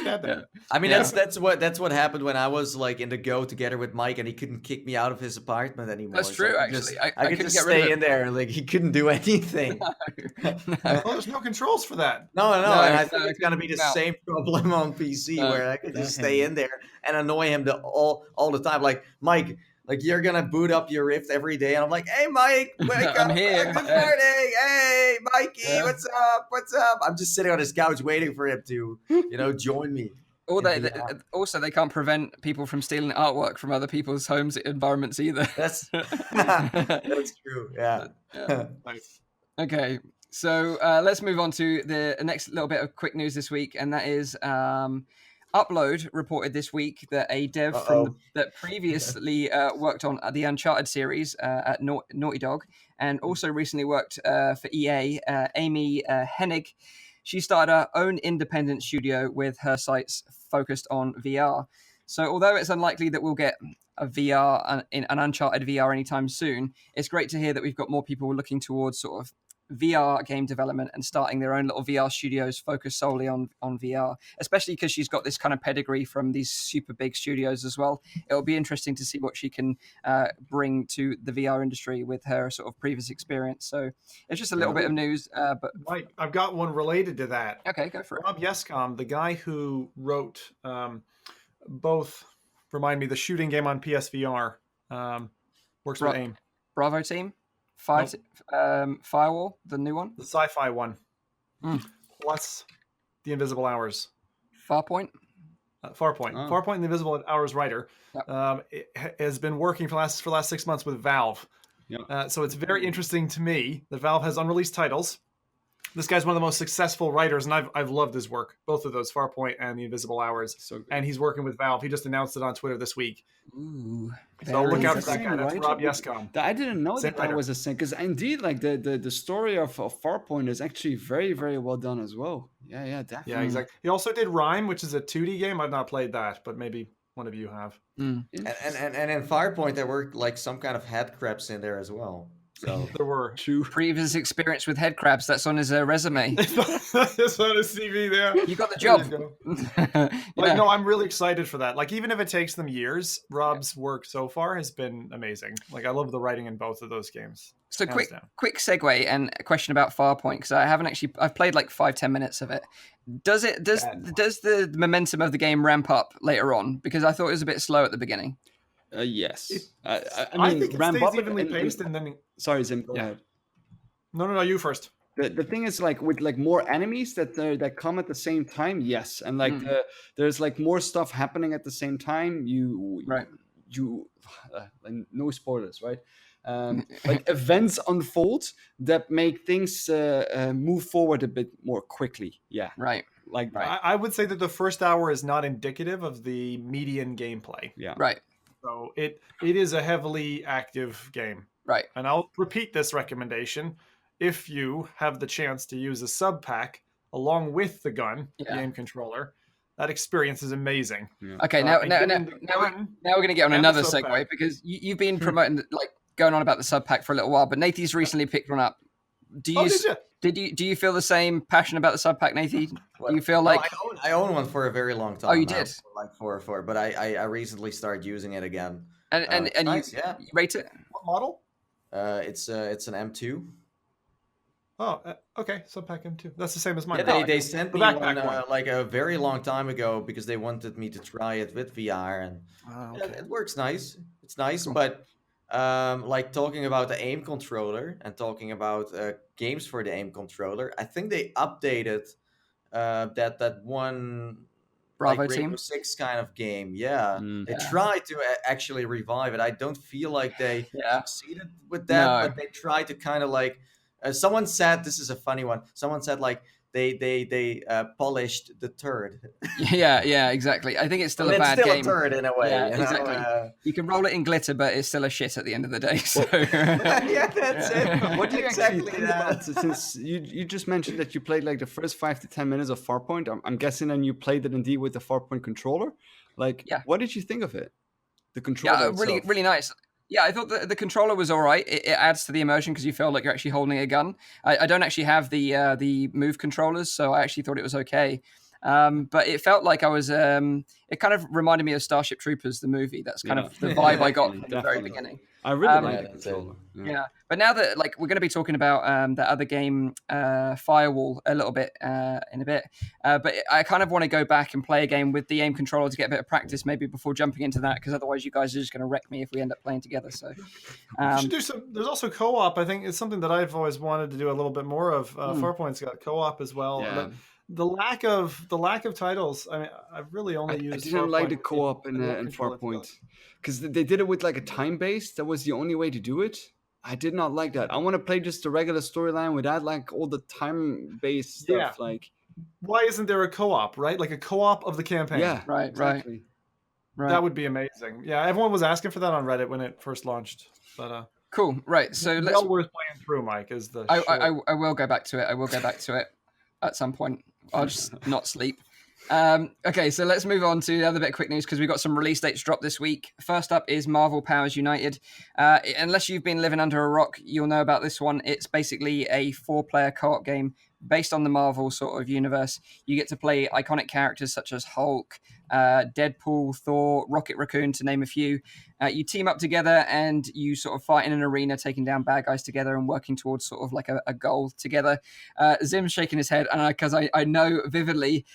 add that. I mean, Yeah. that's what happened when I was like in the go together with Mike, and he couldn't kick me out of his apartment anymore. That's true, I could actually. just- I I could couldn't just get rid of stay it. in there, like he couldn't do anything. Well, there's no controls for that. No, and I think no, it's gonna be the no. same problem on PC No. where I could just stay in there and annoy him all the time. Like Mike, like you're gonna boot up your Rift every day, and I'm like, hey Mike, wake I'm up, here. good morning, hey Mikey, Yeah. what's up? I'm just sitting on his couch waiting for him to, join me. Or in they VR. also they can't prevent people from stealing artwork from other people's homes environments either. That's that's true. Yeah. Nice. Okay, so let's move on to the next little bit of quick news this week, and that is Upload reported this week that a dev that previously worked on the Uncharted series at Naughty Dog, and also recently worked for EA, Amy Hennig. She started her own independent studio with her sites focused on VR. So although it's unlikely that we'll get a VR, an Uncharted VR anytime soon, it's great to hear that we've got more people looking towards sort of VR game development and starting their own little VR studios focused solely on VR, especially because she's got this kind of pedigree from these super big studios as well. It'll be interesting to see what she can bring to the VR industry with her sort of previous experience. So it's just a little bit of news, but Mike, I've got one related to that. okay, go for it. Rob Yescom, the guy who wrote both, remind me, the shooting game on PSVR, works with AIM. Bravo team? Firewall, the new one? The sci-fi one. Plus the Invisible Hours. Farpoint? Farpoint. Oh. Farpoint and the Invisible Hours writer Yep. has been working for the last 6 months with Valve. Yeah. So it's very interesting to me that Valve has unreleased titles. This guy's one of the most successful writers, and I've loved his work, both of those, Farpoint and the Invisible Hours. So good. And he's working with Valve. He just announced it on Twitter this week. Ooh, So look out for that interesting, guy. That's right? Rob Yescom. I didn't know Same that writer. was a thing, because indeed, like the story of Farpoint is actually very, very well done as well. Yeah, definitely. Yeah, exactly. He also did Rhyme, which is a 2D game. I've not played that, but maybe one of you have. And in Firepoint, there were like some kind of head crabs in there as well. So There were. True. previous experience with head crabs. That's on his resume. It's on his CV there. You got the There job. you go. Like, no, I'm really excited for that. Like, even if it takes them years, Rob's work so far has been amazing. Like, I love the writing in both of those games. So Hands down. quick segue and a question about Farpoint, because I've played like 5-10 minutes of it. Does the momentum of the game ramp up later on? Because I thought it was a bit slow at the beginning. Yes. I I mean, think it ramp stays up evenly and- paced, and then Sorry, Zim, go Yeah. ahead. no, you first. The thing is, like, with like more enemies that come at the same time, yes, and like there's like more stuff happening at the same time. You like, no spoilers, right? Like events unfold that make things move forward a bit more quickly. Yeah, Right. like I would say that the first hour is not indicative of the median gameplay. yeah. Right. So it is a heavily active game. Right. And I'll repeat this recommendation. If you have the chance to use a sub pack along with the gun, the Yeah. aim controller, that experience is amazing. Okay. And Now given the we're gun- going to get on and the another sub segue pack. because you've been promoting, like, going on about the sub pack for a little while, but Nathie's recently picked one up. Do you? Oh, did you? Do you feel the same passion about the sub pack, Nathie? Do you feel No, like I own one for a very long time. you now, did? for like four, but I recently started using it again. And It's nice, you yeah. rate it? What model? It's an M2. Oh, okay. Subpack M2. That's the same as mine. Yeah, they sent The me backpack one one. like a very long time ago because they wanted me to try it with VR, and Oh, yeah, okay. it works nice. It's nice, Cool. but like talking about the aim controller and talking about games for the aim controller, I think they updated that one Bravo like team. Rainbow Six kind of game. Yeah, Mm. they Yeah. tried to actually revive it. I don't feel like they Yeah. succeeded with that, No. but they tried to kind of like. Someone said, this is a funny one. Someone said like they polished the turd. Yeah, exactly. I think it's still a It's bad still game. a turd in a way. Yeah, you know? exactly. You can roll it in glitter, but it's still a shit at the end of the day. So Yeah, that's it. What do you Exactly actually think that. about, since you just mentioned that you played like the first 5 to 10 minutes of Farpoint? I'm guessing, and you played it indeed with the Farpoint controller. Like, Yeah. what did you think of it? The controller yeah, itself. really nice. Yeah, I thought the controller was all right. It adds to the immersion because you feel like you're actually holding a gun. I don't actually have the move controllers, so I actually thought it was okay. But it felt like I was. It kind of reminded me of Starship Troopers, the movie. That's kind of the vibe I got from the very Definitely. beginning. I really Yeah, like the that's it. controller. Yeah, but now that like we're going to be talking about that other game, Firewall, a little bit in a bit. But I kind of want to go back and play a game with the aim controller to get a bit of practice, maybe before jumping into that, because otherwise you guys are just going to wreck me if we end up playing together. So You should do some. There's also co-op. I think it's something that I've always wanted to do a little bit more of. Farpoint's got co-op as well. Yeah. But the lack of titles. I mean, I've really only I used. didn't like the Farpoint co-op in controller. Farpoint because they did it with like a time base. That was the only way to do it. I did not like that. I want to play just the regular storyline without like all the time based stuff. Yeah. Like, Why isn't there a co-op? Right, like a co-op of the campaign. yeah, Right. exactly. That would be amazing. Yeah, everyone was asking for that on Reddit when it first launched. But Cool. Right. So let's. well worth playing through, Mike. Is the I will go back to it. I will go back to it at some point. I'll just not sleep. Okay, so let's move on to the other bit of quick news because we've got some release dates dropped this week. First up is Marvel Powers United. Unless you've been living under a rock, you'll know about this one. It's basically a 4-player co-op game based on the Marvel sort of universe. You get to play iconic characters such as Hulk, Deadpool, Thor, Rocket Raccoon, to name a few. You team up together and you sort of fight in an arena, taking down bad guys together and working towards sort of like a goal together. Zim's shaking his head, and because I know vividly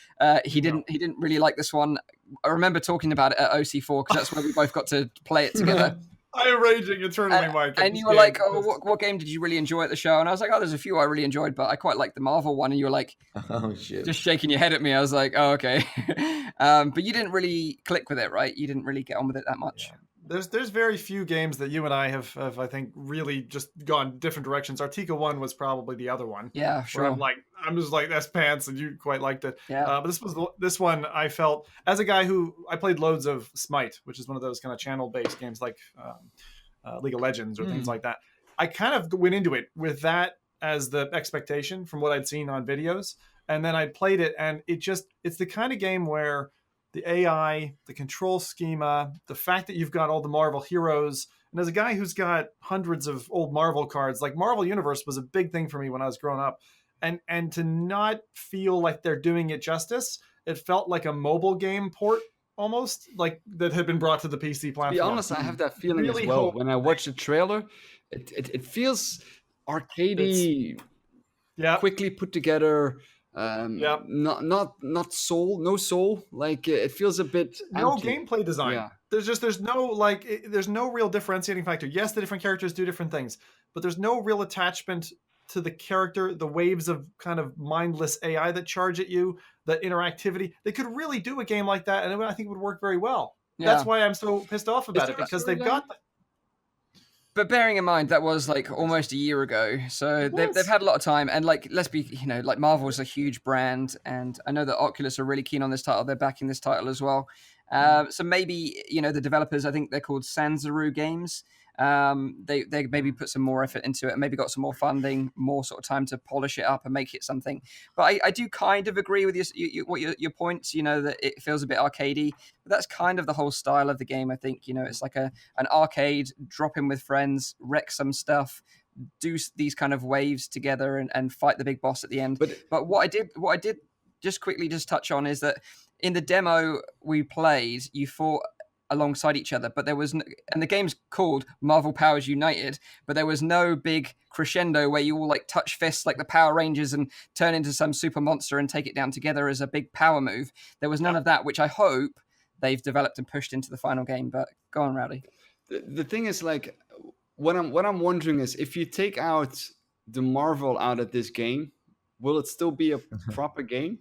he didn't really like this one. I remember talking about it at OC4 because that's where we both got to play it together. I am raging eternally, Mike. And you were like, "Oh, what game did you really enjoy at the show?" And I was like, "Oh, there's a few I really enjoyed, but I quite like the Marvel one." And you were like, Oh shit. just shaking your head at me. I was like, "Oh, okay." But you didn't really click with it, right? You didn't really get on with it that much. Yeah. There's very few games that you and I have I think really just gone different directions. Artica 1 was probably the other one. Yeah, Where sure. I'm just like, that's pants, and you quite liked it. Yeah. But this one I felt, as a guy who I played loads of Smite, which is one of those kind of channel based games like League of Legends or things like that. I kind of went into it with that as the expectation from what I'd seen on videos, and then I played it, and it's the kind of game where the AI, the control schema, the fact that you've got all the Marvel heroes, and as a guy who's got hundreds of old Marvel cards, like Marvel Universe was a big thing for me when I was growing up, and to not feel like they're doing it justice, it felt like a mobile game port almost, like that had been brought to the PC platform. To be honest, I have that feeling Really as well. hope- When I watch the trailer, it feels arcadey, quickly put together. Not soul, no soul. Like it feels a bit no empty. gameplay design. Yeah. There's no real differentiating factor. Yes, the different characters do different things, but there's no real attachment to the character. The waves of kind of mindless AI that charge at you, the interactivity. They could really do a game like that, and I think it would work very well. Yeah. That's why I'm so pissed off about it, because they've got. But bearing in mind that was like almost a year ago, so they've had a lot of time. And like, let's be, like Marvel is a huge brand, and I know that Oculus are really keen on this title. They're backing this title as well. So maybe the developers, I think they're called Sanzaru Games. They maybe put some more effort into it and maybe got some more funding, more sort of time to polish it up and make it something. But I do kind of agree with your points, that it feels a bit arcadey, but that's kind of the whole style of the game. I think, it's like an arcade, drop in with friends, wreck some stuff, do these kind of waves together and fight the big boss at the end. But what I did just quickly just touch on is that in the demo we played, you fought alongside each other, but there was and the game's called Marvel Powers United, but there was no big crescendo where you all like touch fists like the Power Rangers and turn into some super monster and take it down together as a big power move. There was none of that, which I hope they've developed and pushed into the final game. But go on, Rowdy. The thing is, like, what I'm wondering is, if you take out the Marvel out of this game, will it still be a proper game?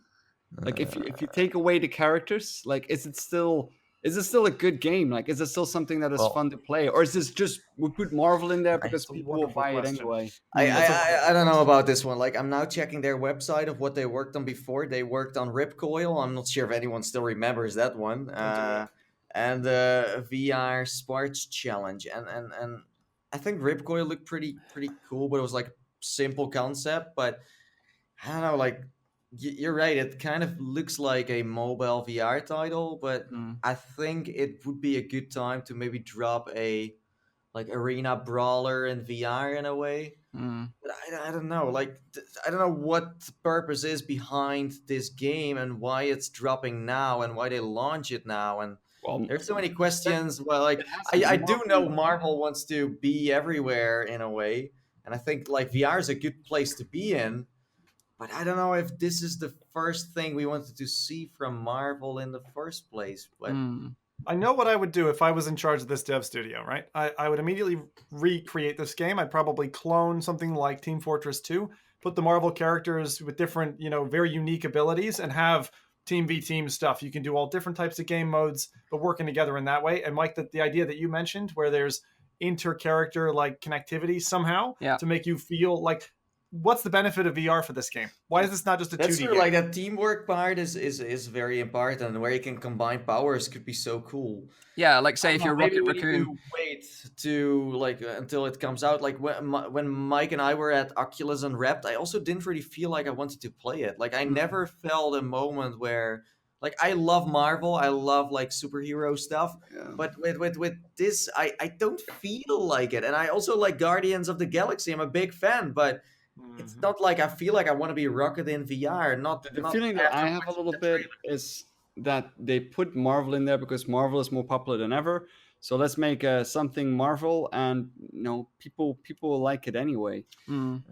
Like, if you take away the characters, like, is it still a good game? Like, is it still something that is fun to play, or is this just we put Marvel in there because people will buy it anyway? I don't know about this one. Like, I'm now checking their website of what they worked on before. They worked on Ripcoil. I'm not sure if anyone still remembers that one. And VR Sparks Challenge, and I think Ripcoil looked pretty cool, but it was like a simple concept. But I don't know, like. You're right. It kind of looks like a mobile VR title, but I think it would be a good time to maybe drop a like arena brawler in VR in a way. But I don't know. Like, I don't know what the purpose is behind this game and why it's dropping now and why they launch it now. And there's so many questions. Well, like I do know Marvel wants to be everywhere in a way, and I think like VR is a good place to be in. But I don't know if this is the first thing we wanted to see from Marvel in the first place. But I know what I would do if I was in charge of this dev studio, right? I would immediately recreate this game. I'd probably clone something like Team Fortress 2, put the Marvel characters with different, very unique abilities, and have team v team stuff. You can do all different types of game modes, but working together in that way. And Mike, the idea that you mentioned, where there's inter-character like connectivity somehow to make you feel like, what's the benefit of VR for this game? Why is this not just a 2D game? Like that teamwork part is very important, where you can combine powers could be so cool. Yeah, like say if you're Rocket Raccoon. Wait to like until it comes out. Like when Mike and I were at Oculus Unwrapped, I also didn't really feel like I wanted to play it. Like I never felt a moment where. Like, I love Marvel, I love, like, superhero stuff, but with this, I don't feel like it. And I also like Guardians of the Galaxy, I'm a big fan, but it's not like I feel like I want to be Rocket in VR. The feeling that I have a little bit is that they put Marvel in there because Marvel is more popular than ever. So let's make something Marvel, and people will like it anyway.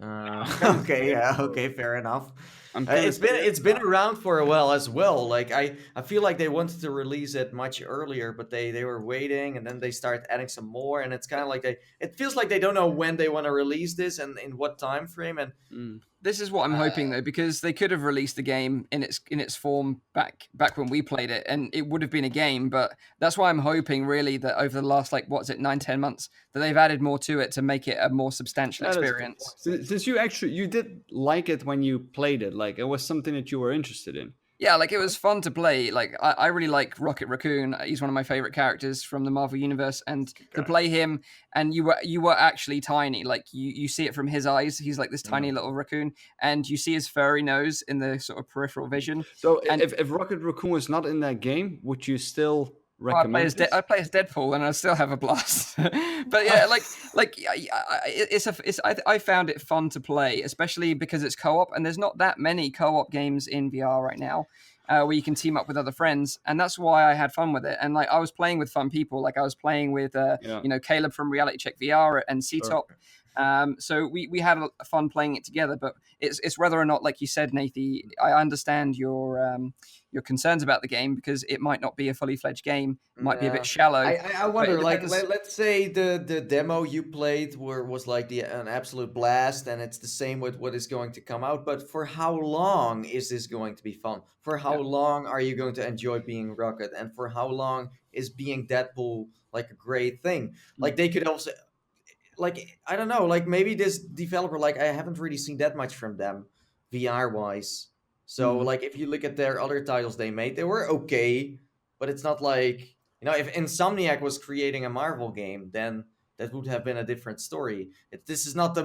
Okay, fair enough. It's been around for a while as well. Like I feel like they wanted to release it much earlier, but they were waiting, and then they start adding some more, and it's kind of like it feels like they don't know when they want to release this and in what time frame. And this is what I'm hoping though, because they could have released the game in its form back when we played it, and it would have been a game. But that's why I'm hoping really that over the last 9-10 months that they've added more to it to make it a more substantial experience. Since you did like it when you played it, like it was something that you were interested in. Yeah, like it was fun to play. Like I really like Rocket Raccoon. He's one of my favorite characters from the Marvel universe, and to play him, and you were actually tiny. Like you see it from his eyes. He's like this tiny little raccoon, and you see his furry nose in the sort of peripheral vision. So if Rocket Raccoon was not in that game, would you still recommend it? I play as Deadpool, and I still have a blast. But yeah, I found it fun to play, especially because it's co-op, and there's not that many co-op games in VR right now where you can team up with other friends, and that's why I had fun with it. And like I was playing with fun people, like I was playing with Caleb from Reality Check VR and C-Top. So we had fun playing it together, but it's whether or not, like you said, Nathie, I understand your concerns about the game because it might not be a fully fledged game. It might be a bit shallow. I wonder, like, let's say the demo you played was like an absolute blast, and it's the same with what is going to come out. But for how long is this going to be fun? For how long are you going to enjoy being Rocket? And for how long is being Deadpool like a great thing? Like they could also... Like, I don't know, like maybe this developer, like I haven't really seen that much from them VR wise. So like if you look at their other titles they made, they were okay, but it's not like, if Insomniac was creating a Marvel game, then that would have been a different story. This is not the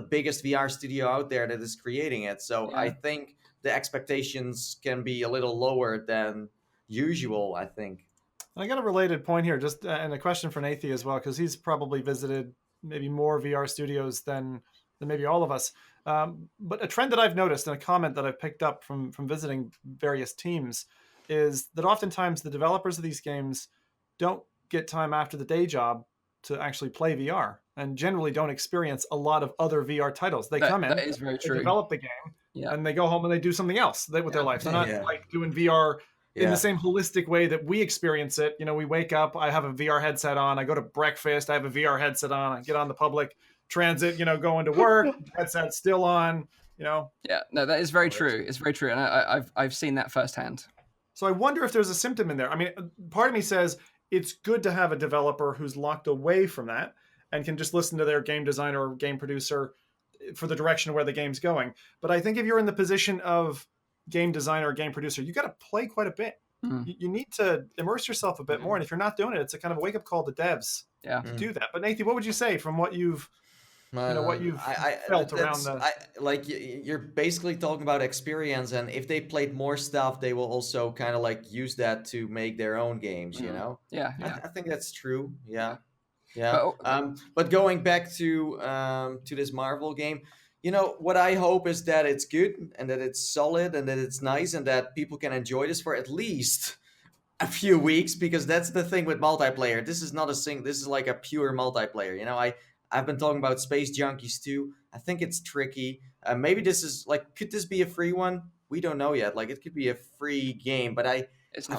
biggest VR studio out there that is creating it. So I think the expectations can be a little lower than usual, I think. I got a related point here, just and a question for Nathie as well, because he's probably visited maybe more VR studios than maybe all of us. But a trend that I've noticed and a comment that I've picked up from visiting various teams is that oftentimes the developers of these games don't get time after the day job to actually play VR, and generally don't experience a lot of other VR titles. They come in, that is very they true. develop the game, and they go home and they do something else with their life. They're not like doing VR in the same holistic way that we experience it. You know, we wake up, I have a VR headset on, I go to breakfast, I have a VR headset on, I get on the public transit, you know, going to work, headset still on, you know. Yeah, no, that is very true. It's very true, and I've seen that firsthand. So I wonder if there's a symptom in there. I mean, part of me says it's good to have a developer who's locked away from that and can just listen to their game designer or game producer for the direction where the game's going. But I think if you're in the position of game designer or game producer, you got to play quite a bit. You need to immerse yourself a bit more. And if you're not doing it, it's a kind of a wake-up call to devs to do that. But Nathie, what would you say from what you've what you've felt around the... You're basically talking about experience, and if they played more stuff, they will also kind of like use that to make their own games, you know? Yeah. I think that's true. Yeah. But going back to this Marvel game, you know, what I hope is that it's good and that it's solid and that it's nice and that people can enjoy this for at least a few weeks, because that's the thing with multiplayer. This is not this is like a pure multiplayer, you know. I've been talking about Space Junkies too. I think it's tricky. Maybe this is like, could this be a free one? We don't know yet. Like, it could be a free game, but I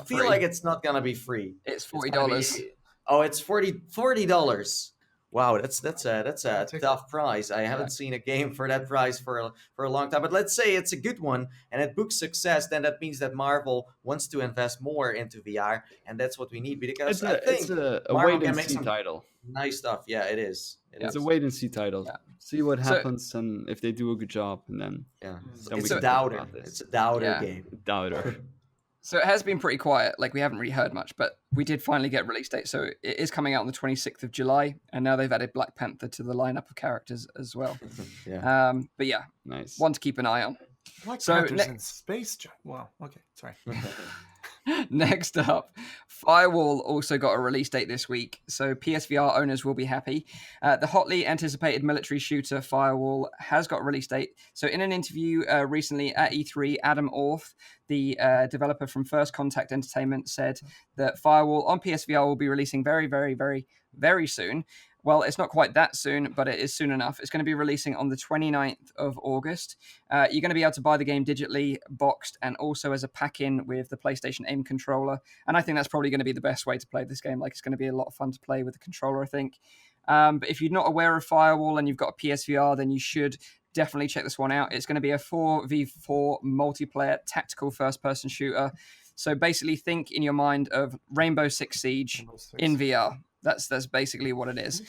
feel like it's not gonna be free. It's $40. It's $40. Wow, that's a tough price. I haven't seen a game for that price for a long time. But let's say it's a good one and it books success, then that means that Marvel wants to invest more into VR, and that's what we need, because it's a wait and see title. Nice stuff. Yeah, it is. It's a wait and see title. Yeah. See what happens, and if they do a good job, and then it's a doubter. It's a doubter game. Doubter. So it has been pretty quiet. Like, we haven't really heard much, but we did finally get release date. So it is coming out on the 26th of July, and now they've added Black Panther to the lineup of characters as well. But yeah, nice. One to keep an eye on. Black Panther's in space. Wow. Okay. Sorry. Next up, Firewall also got a release date this week, so PSVR owners will be happy. The hotly anticipated military shooter Firewall has got a release date. So in an interview recently at E3, Adam Orth, the developer from First Contact Entertainment, said that Firewall on PSVR will be releasing very, very, very, very soon. Well, it's not quite that soon, but it is soon enough. It's going to be releasing on the 29th of August. You're going to be able to buy the game digitally, boxed, and also as a pack-in with the PlayStation Aim controller. And I think that's probably going to be the best way to play this game. Like, it's going to be a lot of fun to play with the controller, I think. But if you're not aware of Firewall and you've got a PSVR, then you should definitely check this one out. It's going to be a 4v4 multiplayer tactical first-person shooter. So basically think in your mind of Rainbow Six Siege in VR. That's basically what it is.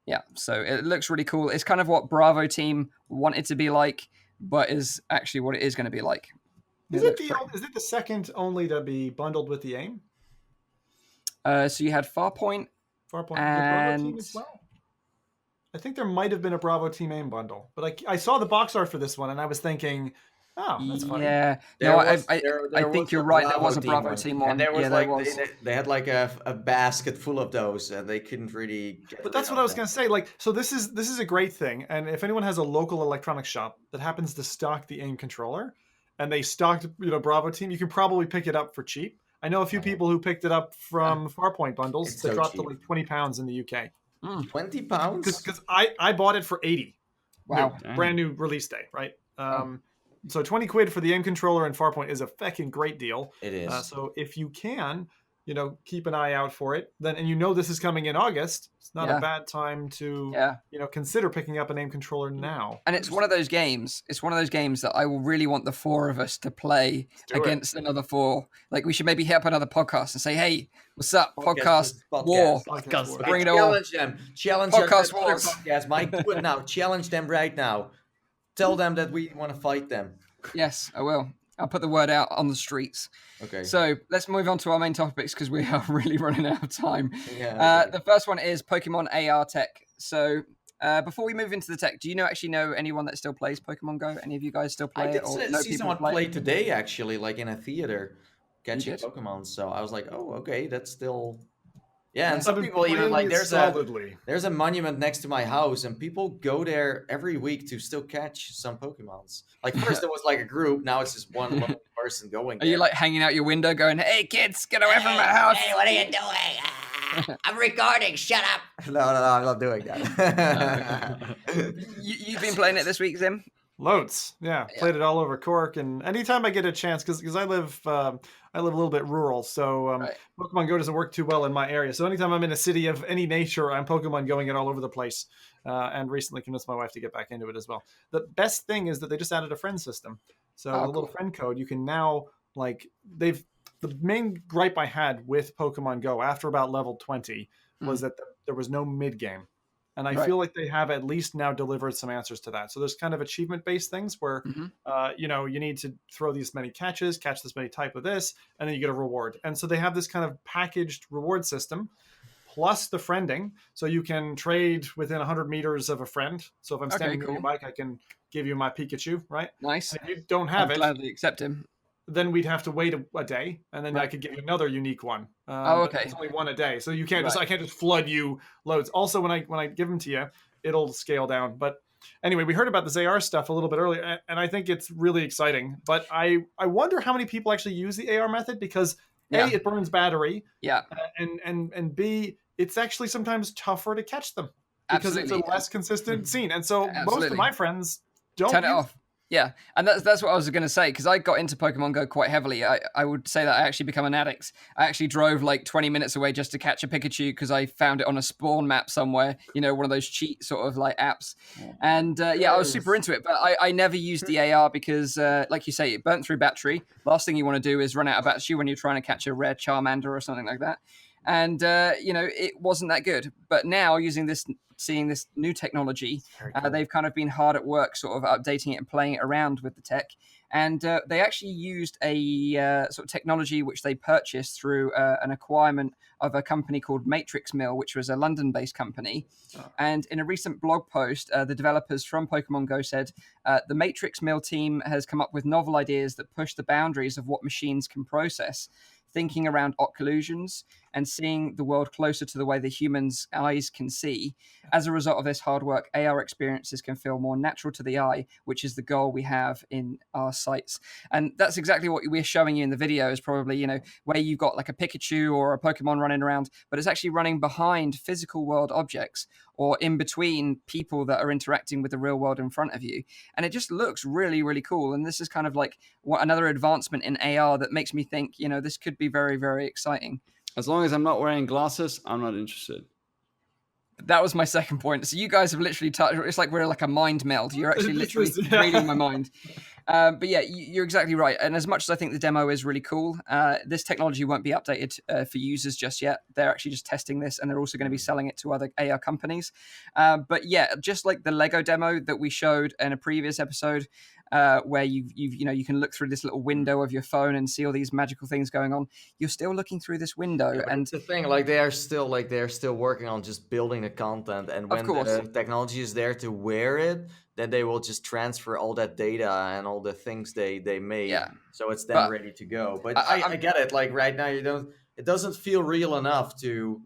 Yeah, so it looks really cool. It's kind of what Bravo Team wanted to be like, but is actually what it is going to be like. Is it the second only to be bundled with the Aim? So you had Farpoint, and Bravo Team as well. I think there might have been a Bravo Team Aim bundle, but I saw the box art for this one and I was thinking, oh, that's funny. Yeah, I think you're right. There was a Bravo Team one. And there was they had like a basket full of those, and they couldn't really get. But that's what I was going to say. Like, so this is a great thing. And if anyone has a local electronics shop that happens to stock the Aim controller, and they stocked Bravo Team, you can probably pick it up for cheap. I know a few people who picked it up from Farpoint bundles. They dropped to like £20 in the UK. £20? Because I bought it for 80. Wow. Brand new release day, right? So 20 quid for the Aim controller and Farpoint is a fucking great deal. It is. So if you can, keep an eye out for it. Then, and this is coming in August. It's not a bad time to, consider picking up an Aim controller now. And it's one of those games. It's one of those games that I will really want the four of us to play against another four. Like, we should maybe hit up another podcast and say, "Hey, what's up? Podcast war. Bring it on. Challenge podcast them. wars. Podcast, Mike, do it now. Challenge them right now. Tell them that we want to fight them." Yes, I will. I'll put the word out on the streets. Okay. So let's move on to our main topics because we are really running out of time. Yeah, the first one is Pokemon AR tech. So before we move into the tech, do you actually know anyone that still plays Pokemon Go? Any of you guys still play it? I did see someone play today, actually, like in a theater, catching Pokemon. So I was like, oh, okay, that's still... Yeah, and I've some been people even playing like it there's a monument next to my house, and people go there every week to still catch some Pokemons. Like first it was like a group, now it's just one lonely person going Are there. you like hanging out your window going, "Hey kids, get away from my house"? Hey, what are you doing? Ah, I'm recording. Shut up. No, I'm not doing that. You've been playing it this week, Zim? Loads, yeah. Played it all over Cork, and anytime I get a chance, because I live a little bit rural, so Right. Pokemon Go doesn't work too well in my area. So anytime I'm in a city of any nature, I'm Pokemon going it all over the place. And recently convinced my wife to get back into it as well. The best thing is that they just added a friend system. So the little friend code, you can now the main gripe I had with Pokemon Go after about level 20 was that there was no mid game. And I feel like they have at least now delivered some answers to that. So there's kind of achievement-based things where, you need to throw these many catches, catch this many type of this, and then you get a reward. And so they have this kind of packaged reward system, plus the friending. So you can trade within 100 meters of a friend. So if I'm standing near your bike, I can give you my Pikachu, right? Nice. And if you don't have it, gladly accept him. then we'd have to wait a day, and then I could give you another unique one. Okay. It's only one a day, so you can't I can't just flood you loads. Also, when I give them to you, it'll scale down. But anyway, we heard about this AR stuff a little bit earlier, and I think it's really exciting. But I wonder how many people actually use the AR method, because A, it burns battery, and B, it's actually sometimes tougher to catch them because it's a less consistent scene. And so most of my friends don't turn it off. Yeah, and that's what I was going to say, because I got into Pokemon Go quite heavily. I would say that I actually become an addict. I actually drove like 20 minutes away just to catch a Pikachu because I found it on a spawn map somewhere, one of those cheat sort of like apps. And I was super into it, but I never used the AR because, like you say, it burnt through battery. Last thing you want to do is run out of battery when you're trying to catch a rare Charmander or something like that. And, it wasn't that good. But now seeing this new technology, cool. They've kind of been hard at work sort of updating it and playing it around with the tech. And they actually used a sort of technology which they purchased through an acquirement of a company called Matrix Mill, which was a London-based company. Oh. And in a recent blog post, the developers from Pokemon Go said, the Matrix Mill team has come up with novel ideas that push the boundaries of what machines can process, thinking around occlusions and seeing the world closer to the way the human's eyes can see. As a result of this hard work, AR experiences can feel more natural to the eye, which is the goal we have in our sights. And that's exactly what we're showing you in the video, is probably, where you've got like a Pikachu or a Pokemon running around, but it's actually running behind physical world objects or in between people that are interacting with the real world in front of you. And it just looks really, really cool. And this is kind of like another advancement in AR that makes me think, this could be very, very exciting. As long as I'm not wearing glasses, I'm not interested. That was my second point. So you guys have literally touched. It's like we're like a mind meld. You're actually literally reading my mind. But yeah, you're exactly right. And as much as I think the demo is really cool, this technology won't be updated for users just yet. They're actually just testing this, and they're also going to be selling it to other AR companies. But yeah, just like the Lego demo that we showed in a previous episode, where you can look through this little window of your phone and see all these magical things going on. You're still looking through this window, and the thing, they're still working on just building the content, and when the technology is there to wear it, then they will just transfer all that data and all the things they made. Yeah. So it's then ready to go. But I get it. Like right now, it doesn't feel real enough to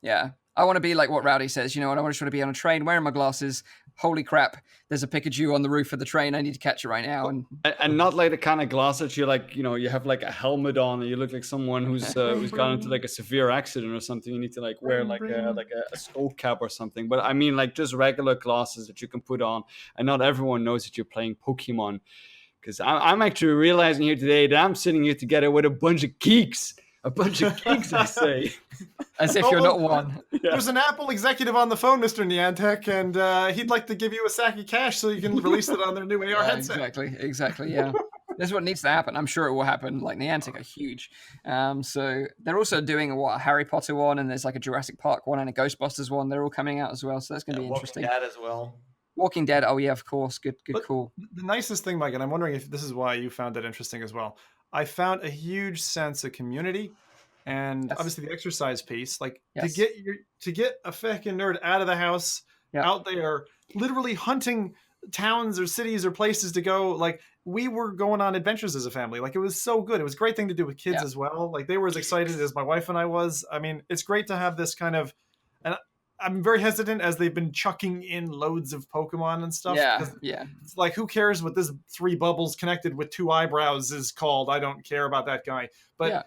Yeah. I want to be like what Rowdy says, I want to be on a train wearing my glasses. Holy crap, there's a Pikachu on the roof of the train. I need to catch it right now. And not like the kind of glasses you like, you have like a helmet on and you look like someone who's gone into like a severe accident or something. You need to like wear like a skull cap or something. But I mean like just regular glasses that you can put on, and not everyone knows that you're playing Pokemon. Because I'm actually realizing here today that I'm sitting here together with a bunch of geeks. A bunch of geeks, I say. As if you're not one. Yeah. There's an Apple executive on the phone, Mr. Niantic, and he'd like to give you a sack of cash so you can release it on their new AR headset. Exactly, yeah. This is what needs to happen. I'm sure it will happen. Like, Niantic are huge. So they're also doing a Harry Potter one, and there's like a Jurassic Park one and a Ghostbusters one. They're all coming out as well, so that's going to be interesting. Walking Dead as well. Walking Dead, oh yeah, of course. Good call. The nicest thing, Mike, and I'm wondering if this is why you found it interesting as well, I found a huge sense of community, and obviously the exercise piece, like to get a fucking nerd out of the house, out there, literally hunting towns or cities or places to go. Like we were going on adventures as a family. Like, it was so good. It was a great thing to do with kids as well. Like, they were as excited as my wife and I was. I mean, it's great to have this kind of, and I'm very hesitant as they've been chucking in loads of Pokemon and stuff. Yeah. It's like, who cares what this 3 bubbles connected with 2 eyebrows is called? I don't care about that guy. But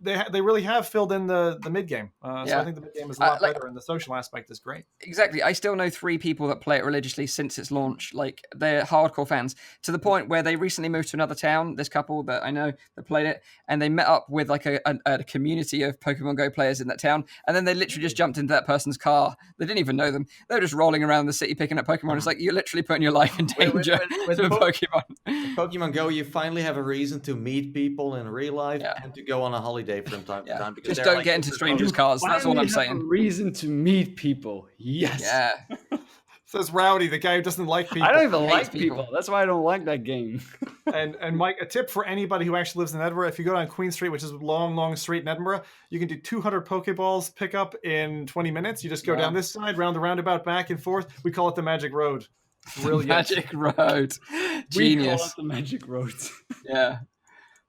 they really have filled in the mid game. So I think the mid game is a lot better, and the social aspect is great. Exactly. I still know 3 people that play it religiously since its launch. Like, they're hardcore fans to the point where they recently moved to another town. This couple that I know that played it, and they met up with like a community of Pokemon Go players in that town, and then they literally just jumped into that person's car. They didn't even know them. They were just rolling around the city picking up Pokemon. It's like, you're literally putting your life in danger with to a Pokemon. Pokemon Go, you finally have a reason to meet people in real life and to go on a holiday from time to time. Just don't get into strangers' cars. That's all I'm saying. A reason to meet people. Yes. Yeah. Says Rowdy, the guy who doesn't like people. I don't even like people. That's why I don't like that game. and Mike, a tip for anybody who actually lives in Edinburgh: if you go down Queen Street, which is a long street in Edinburgh, you can do 200 Pokeballs pickup in 20 minutes. You just go down this side, round the roundabout, back and forth. We call it the Magic Road. Really, Magic Road. Genius. We call it the Magic Road. Yeah.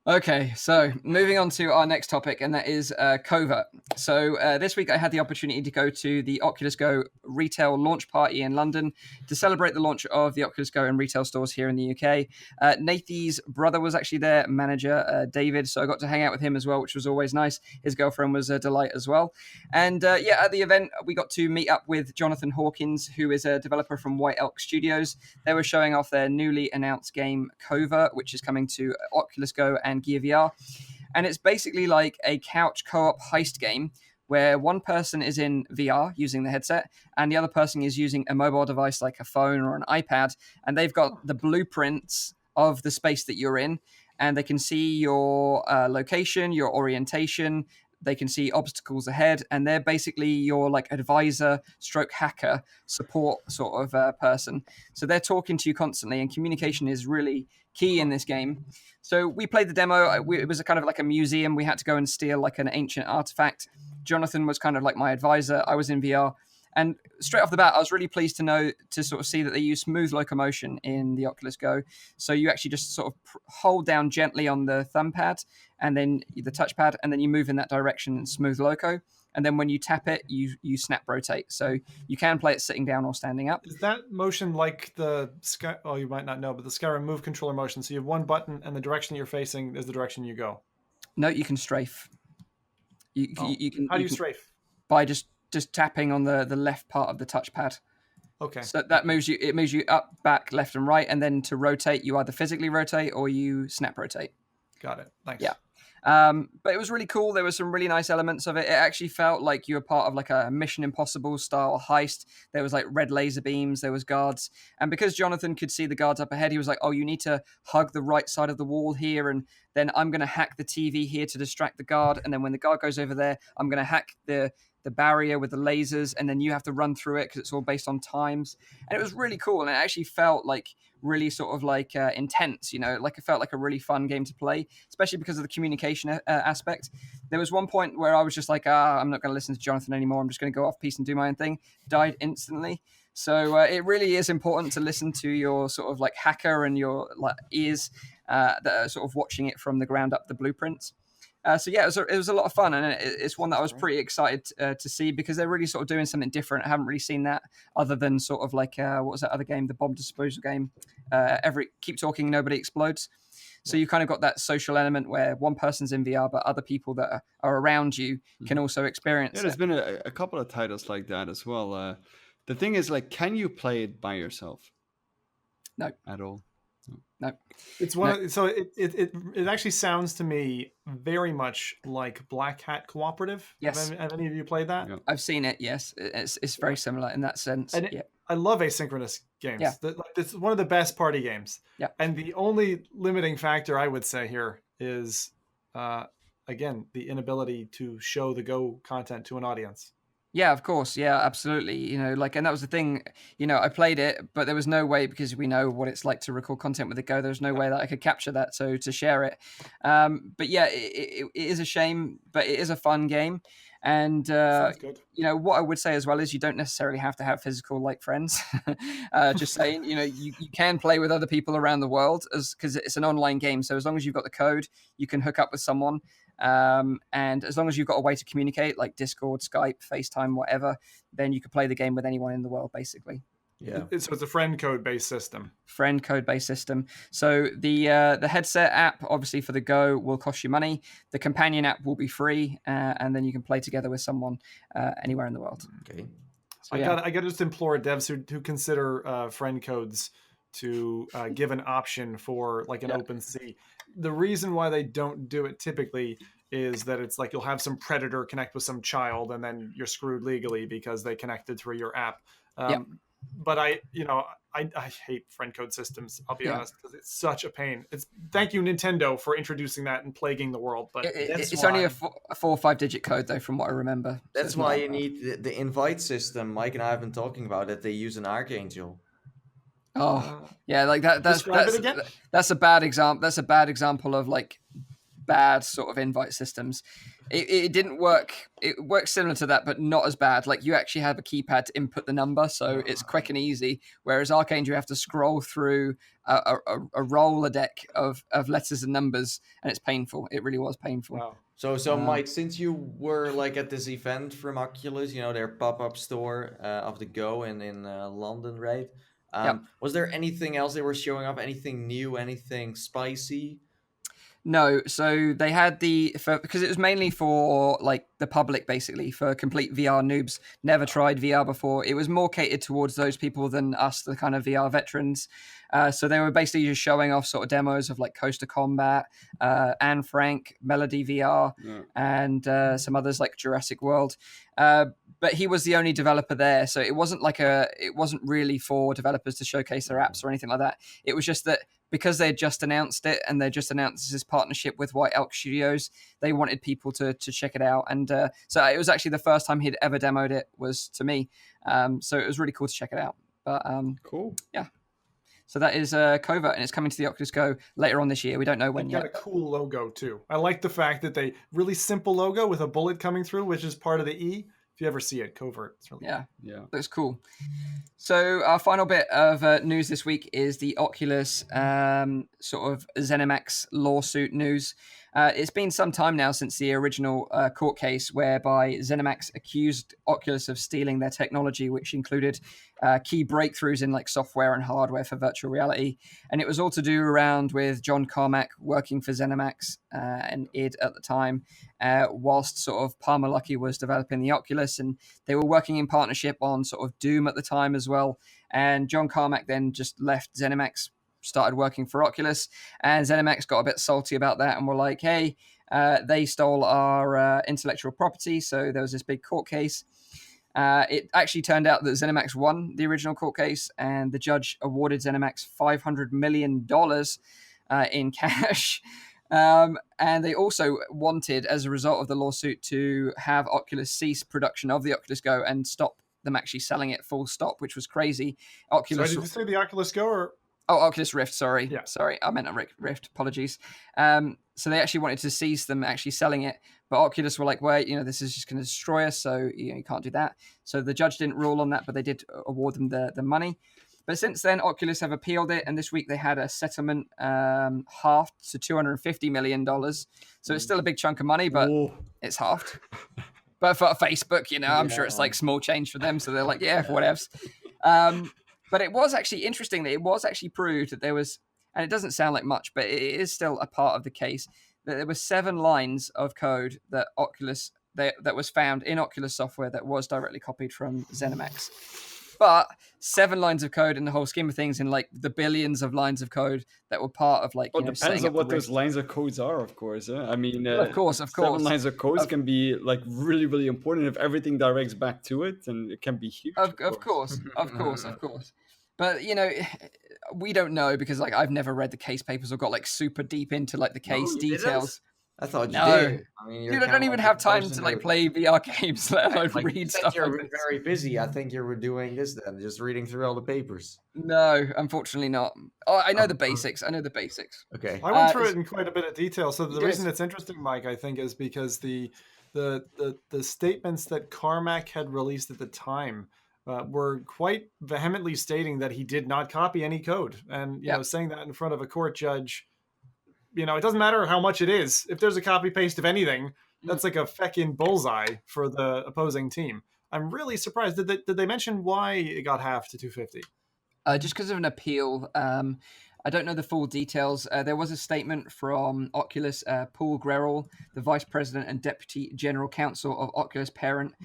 Okay, so moving on to our next topic, and that is Covert. So this week I had the opportunity to go to the Oculus Go retail launch party in London to celebrate the launch of the Oculus Go in retail stores here in the UK. Nathie's brother was actually there, manager David, so I got to hang out with him as well, which was always nice. His girlfriend was a delight as well. And at the event, we got to meet up with Jonathan Hawkins, who is a developer from White Elk Studios. They were showing off their newly announced game, Covert, which is coming to Oculus Go and Gear VR, and it's basically like a couch co-op heist game where one person is in VR using the headset and the other person is using a mobile device like a phone or an iPad, and they've got the blueprints of the space that you're in, and they can see your location, your orientation, they can see obstacles ahead, and they're basically your like advisor stroke hacker support sort of person. So they're talking to you constantly, and communication is really key in this game. So we played the demo. It was a kind of like a museum. We had to go and steal like an ancient artifact. Jonathan was kind of like my advisor. I was in VR. And straight off the bat, I was really pleased to sort of see that they use smooth locomotion in the Oculus Go. So you actually just sort of hold down gently on the thumb pad and then the touchpad, and then you move in that direction in smooth loco. And then when you tap it, you snap rotate. So you can play it sitting down or standing up. Is that motion like the Sky? Oh, you might not know, but the Skyrim Move controller motion. So you have one button, and the direction you're facing is the direction you go. No, you can strafe. You can. How do you strafe? By just tapping on the left part of the touchpad. Okay. So that moves you. It moves you up, back, left, and right, and then to rotate, you either physically rotate or you snap rotate. Got it. Thanks. Yeah. But it was really cool. There were some really nice elements of it. It actually felt like you were part of like a Mission Impossible style heist. There was like red laser beams, there was guards. And because Jonathan could see the guards up ahead, he was like, oh, you need to hug the right side of the wall here. And then I'm going to hack the TV here to distract the guard. And then when the guard goes over there, I'm going to hack the barrier with the lasers. And then you have to run through it because it's all based on times. And it was really cool. And it actually felt like really sort of like intense, you know, like it felt like a really fun game to play, especially because of the communication aspect. There was one point where I was just like, I'm not going to listen to Jonathan anymore. I'm just going to go off piece and do my own thing. Died instantly. So it really is important to listen to your sort of like hacker and your like ears that are sort of watching it from the ground up, the blueprints. So yeah, it was a lot of fun, and it's one that I was pretty excited to see because they're really sort of doing something different. I haven't really seen that other than sort of like what was that other game, the bomb disposal game? Keep talking, nobody explodes. So you kind of got that social element where one person's in VR, but other people that are around you can also experience. Yeah, there's been a couple of titles like that as well. The thing is, like, can you play it by yourself? No, at all. No, it's one. So it actually sounds to me very much like Black Hat Cooperative. Yes, have any of you played that? Yeah. I've seen it. Yes, it's very similar in that sense. And I love asynchronous games. Yeah. It's one of the best party games. Yeah. And the only limiting factor I would say here is, again, the inability to show the Go content to an audience. Yeah, of course. Yeah, absolutely. You know, like, and that was the thing, you know, I played it, but there was no way, because we know what it's like to record content with the Go, there's no way that I could capture that. So to share it. But yeah, it is a shame, but it is a fun game. And, Sounds good. you know, what I would say as well is you don't necessarily have to have physical like friends. Just saying, you know, you can play with other people around the world because it's an online game. So as long as you've got the code, you can hook up with someone. And as long as you've got a way to communicate, like Discord, Skype, FaceTime, whatever, then you can play the game with anyone in the world, basically. Yeah. So it's a friend code based system. Friend code based system. So the headset app, obviously for the Go, will cost you money. The companion app will be free, and then you can play together with someone anywhere in the world. Okay. So, I got to just implore devs who consider friend codes to give an option for like an OpenSea. The reason why they don't do it typically is that it's like you'll have some predator connect with some child, and then you're screwed legally because they connected through your app. But I hate friend code systems. I'll be honest, because it's such a pain. Thank you Nintendo for introducing that and plaguing the world. But it's only a 4 or 5 digit code though, from what I remember. That's why you need the invite system. Mike and I have been talking about it. They use an Archangel. Oh yeah, like that's a bad example. That's a bad example of like bad sort of invite systems. It didn't work. It works similar to that, but not as bad. Like you actually have a keypad to input the number, so it's quick and easy. Whereas Archangel, you have to scroll through a Rolodex of letters and numbers, and it's painful. It really was painful. Wow. So Mike, since you were like at this event from Oculus, you know, their pop-up store of the Go in London, right? Was there anything else they were showing up? Anything new? Anything spicy? No, so they had because it was mainly for like the public, basically, for complete VR noobs, never tried VR before. It was more catered towards those people than us, the kind of VR veterans. So they were basically just showing off sort of demos of like Coaster Combat, Anne Frank, Melody VR, and some others like Jurassic World. But he was the only developer there, so it wasn't really for developers to showcase their apps or anything like that. It was just that because they had just announced it, and they just announced this partnership with White Elk Studios, they wanted people to check it out. And so it was actually the first time he'd ever demoed it was to me. So it was really cool to check it out. But cool. Yeah. So that is Covert, and it's coming to the Oculus Go later on this year. We don't know when yet. Got a cool logo too. I like the fact that they really simple logo with a bullet coming through, which is part of the E. If you ever see it, Covert. It's really cool. Looks cool. So our final bit of news this week is the Oculus sort of Zenimax lawsuit news. It's been some time now since the original court case whereby Zenimax accused Oculus of stealing their technology, which included key breakthroughs in like software and hardware for virtual reality. And it was all to do around with John Carmack working for Zenimax and id at the time, whilst sort of Palmer Luckey was developing the Oculus, and they were working in partnership on sort of Doom at the time as well. And John Carmack then just left Zenimax, started working for Oculus, and Zenimax got a bit salty about that and were like, hey, they stole our intellectual property. So there was this big court case. It actually turned out that Zenimax won the original court case, and the judge awarded Zenimax $500 million in cash. And they also wanted, as a result of the lawsuit, to have Oculus cease production of the Oculus Go and stop them actually selling it full stop, which was crazy. Oculus. So did you say the Oculus Go or? Oh, Oculus Rift, sorry. Yeah. Sorry, I meant a Rift, apologies. So they actually wanted to cease them actually selling it, but Oculus were like, wait, this is just going to destroy us, so you can't do that. So the judge didn't rule on that, but they did award them the money. But since then, Oculus have appealed it, and this week they had a settlement halved to $250 million. So it's still a big chunk of money, but it's halved. But for Facebook, I'm sure it's like small change for them, so they're like, yeah, whatevs. But it was actually interesting that it was actually proved that there was, and it doesn't sound like much, but it is still a part of the case, that there were 7 lines of code that Oculus that was found in Oculus software that was directly copied from Zenimax. But 7 lines of code in the whole scheme of things, in like the billions of lines of code that were part of like, depends on what those lines of codes are, of course. I mean, of course. 7 lines of codes can be like really, really important if everything directs back to it, and it can be huge. Of course. But we don't know, because like I've never read the case papers or got like super deep into like the case details. I thought you No. did. I mean, Dude, I don't even have time to like play VR games, let alone Like, you read said stuff you're like this. very busy. I think you were doing this then, just reading through all the papers. No, unfortunately not. Oh, I know the basics. I know the basics. Okay. I went through it's- it in quite a bit of detail. So the Yes. reason it's interesting, Mike, I think, is because the statements that Carmack had released at the time were quite vehemently stating that he did not copy any code, and you know, saying that in front of a court judge. You know, it doesn't matter how much it is. If there's a copy paste of anything, that's like a feckin' bullseye for the opposing team. I'm really surprised. Did they mention why it got halved to 250? Just because of an appeal. I don't know the full details. There was a statement from Oculus, Paul Grerel, the Vice President and Deputy General Counsel of Oculus parent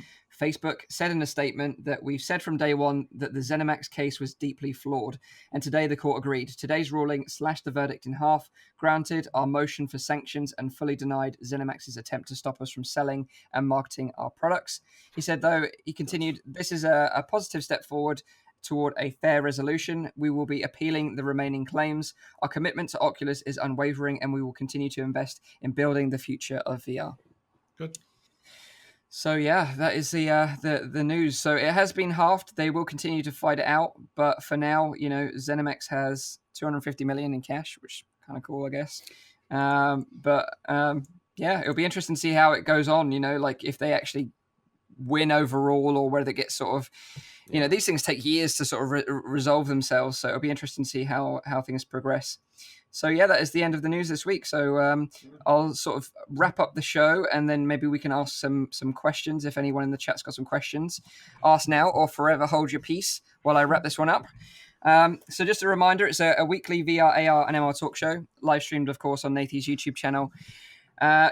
Facebook, said in a statement that we've said from day one that the Zenimax case was deeply flawed, and today the court agreed. Today's ruling slashed the verdict in half, granted our motion for sanctions, and fully denied Zenimax's attempt to stop us from selling and marketing our products. He said, though, he continued, this is a positive step forward toward a fair resolution. We will be appealing the remaining claims. Our commitment to Oculus is unwavering, and we will continue to invest in building the future of VR. Good. So yeah, that is the news. So it has been halved. They will continue to fight it out, but for now, you know, Zenimax has 250 million in cash, which is kind of cool, I guess. Yeah, it'll be interesting to see how it goes on. You know, like if they actually win overall, or whether they get sort of, you know, these things take years to sort of resolve themselves. So it'll be interesting to see how things progress. So yeah, that is the end of the news this week. So I'll sort of wrap up the show, and then maybe we can ask some questions. If anyone in the chat's got some questions, ask now or forever hold your peace while I wrap this one up. So just a reminder, it's a weekly VR, AR, and MR talk show, live streamed, of course, on Nathie's YouTube channel.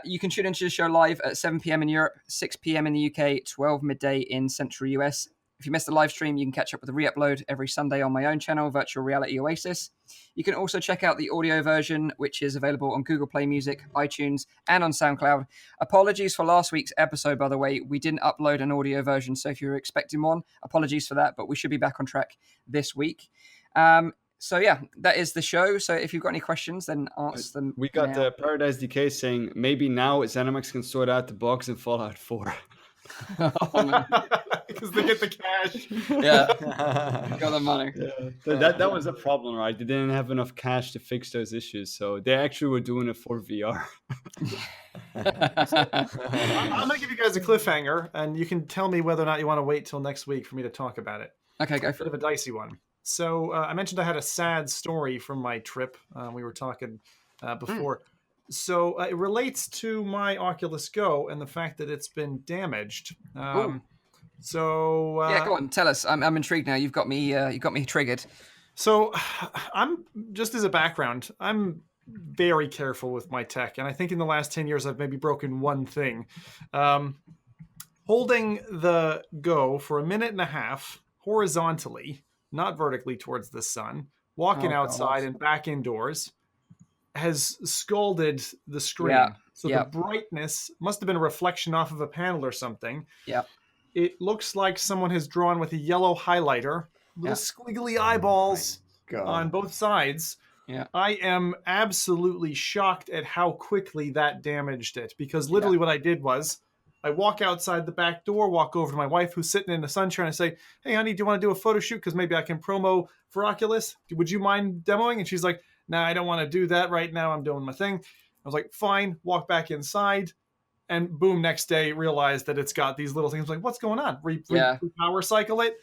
You can tune into the show live at 7 p.m. in Europe, 6 p.m. in the UK, 12 midday in Central US. If you missed the live stream, you can catch up with the re-upload every Sunday on my own channel, Virtual Reality Oasis. You can also check out the audio version, which is available on Google Play Music, iTunes, and on SoundCloud. Apologies for last week's episode, by the way. We didn't upload an audio version, so if you're expecting one, apologies for that, but we should be back on track this week. So yeah, that is the show. So if you've got any questions, then ask them. We got Paradise Decay saying maybe now Zenimax can sort out the bugs in Fallout 4. Because they get the cash. Yeah, got the money. Yeah. That was a problem, right? They didn't have enough cash to fix those issues, so they actually were doing it for VR. I'm gonna give you guys a cliffhanger, and you can tell me whether or not you want to wait till next week for me to talk about it. Okay, go for it. A bit of a dicey one. So I mentioned I had a sad story from my trip. We were talking before. So it relates to my Oculus Go and the fact that it's been damaged. So yeah, go on, tell us. I'm intrigued now. You've got me triggered. So I'm just as a background, I'm very careful with my tech, and I think in the last 10 years I've maybe broken one thing. Holding the Go for a minute and a half horizontally, not vertically towards the sun, walking outside and back indoors, has scalded the screen. Yeah. So the brightness must have been a reflection off of a panel or something. Yeah. It looks like someone has drawn with a yellow highlighter little squiggly eyeballs on both sides. Yeah. I am absolutely shocked at how quickly that damaged it, because literally what I did was I walk outside the back door, walk over to my wife who's sitting in the sunshine, and say, "Hey, honey, do you want to do a photo shoot? Because maybe I can promo for Oculus. Would you mind demoing?" And she's like, "Nah, I don't want to do that right now. I'm doing my thing." I was like, "Fine." Walk back inside, and boom, next day realized that it's got these little things. Like, what's going on? Power cycle it.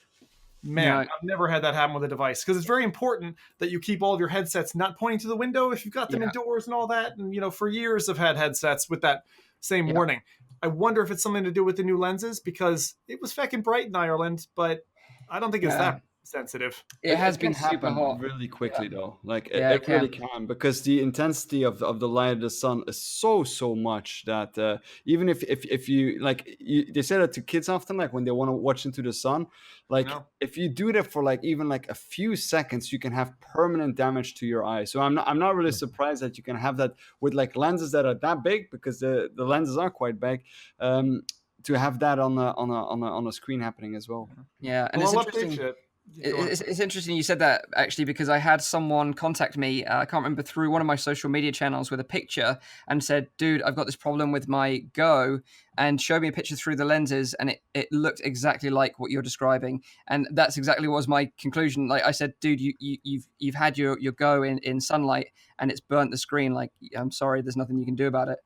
Man, I've never had that happen with a device, because it's very important that you keep all of your headsets not pointing to the window if you've got them indoors and all that. And, you know, for years I've had headsets with that same warning. I wonder if it's something to do with the new lenses, because it was feckin' bright in Ireland, but I don't think it's that sensitive. It has been super hot really quickly though. Like it really can, because the intensity of the light of the sun is so much that even if you like, they say that to kids often, like when they want to watch into the sun, like if you do that for like even like a few seconds, you can have permanent damage to your eyes. So I'm not really surprised that you can have that with like lenses that are that big, because the lenses are quite big. To have that on a screen happening as well. Yeah, and well, it's interesting. It's interesting you said that, actually, because I had someone contact me, I can't remember, through one of my social media channels with a picture and said, dude, I've got this problem with my Go, and showed me a picture through the lenses, and it looked exactly like what you're describing. And that's exactly what was my conclusion. Like I said, dude, you've had your Go in sunlight and it's burnt the screen. Like, I'm sorry, there's nothing you can do about it.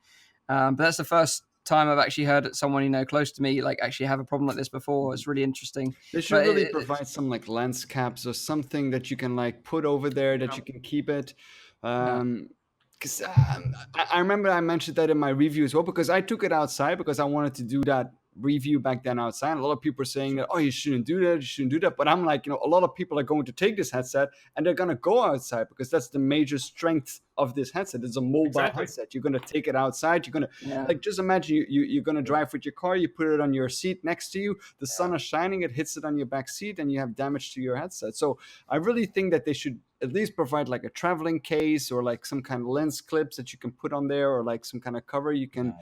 But that's the first time I've actually heard someone close to me like actually have a problem like this before. It's really interesting. They should really provide some like lens caps or something that you can like put over there that you can keep it. Because I remember I mentioned that in my review as well, because I took it outside because I wanted to do that review back then outside. A lot of people are saying that, oh, you shouldn't do that. But I'm like, a lot of people are going to take this headset and they're going to go outside because that's the major strength of this headset. It's a mobile headset. You're going to take it outside. You're going to like, just imagine you're going to drive with your car. You put it on your seat next to you. The sun is shining. It hits it on your back seat and you have damage to your headset. So I really think that they should at least provide like a traveling case or like some kind of lens clips that you can put on there, or like some kind of cover you can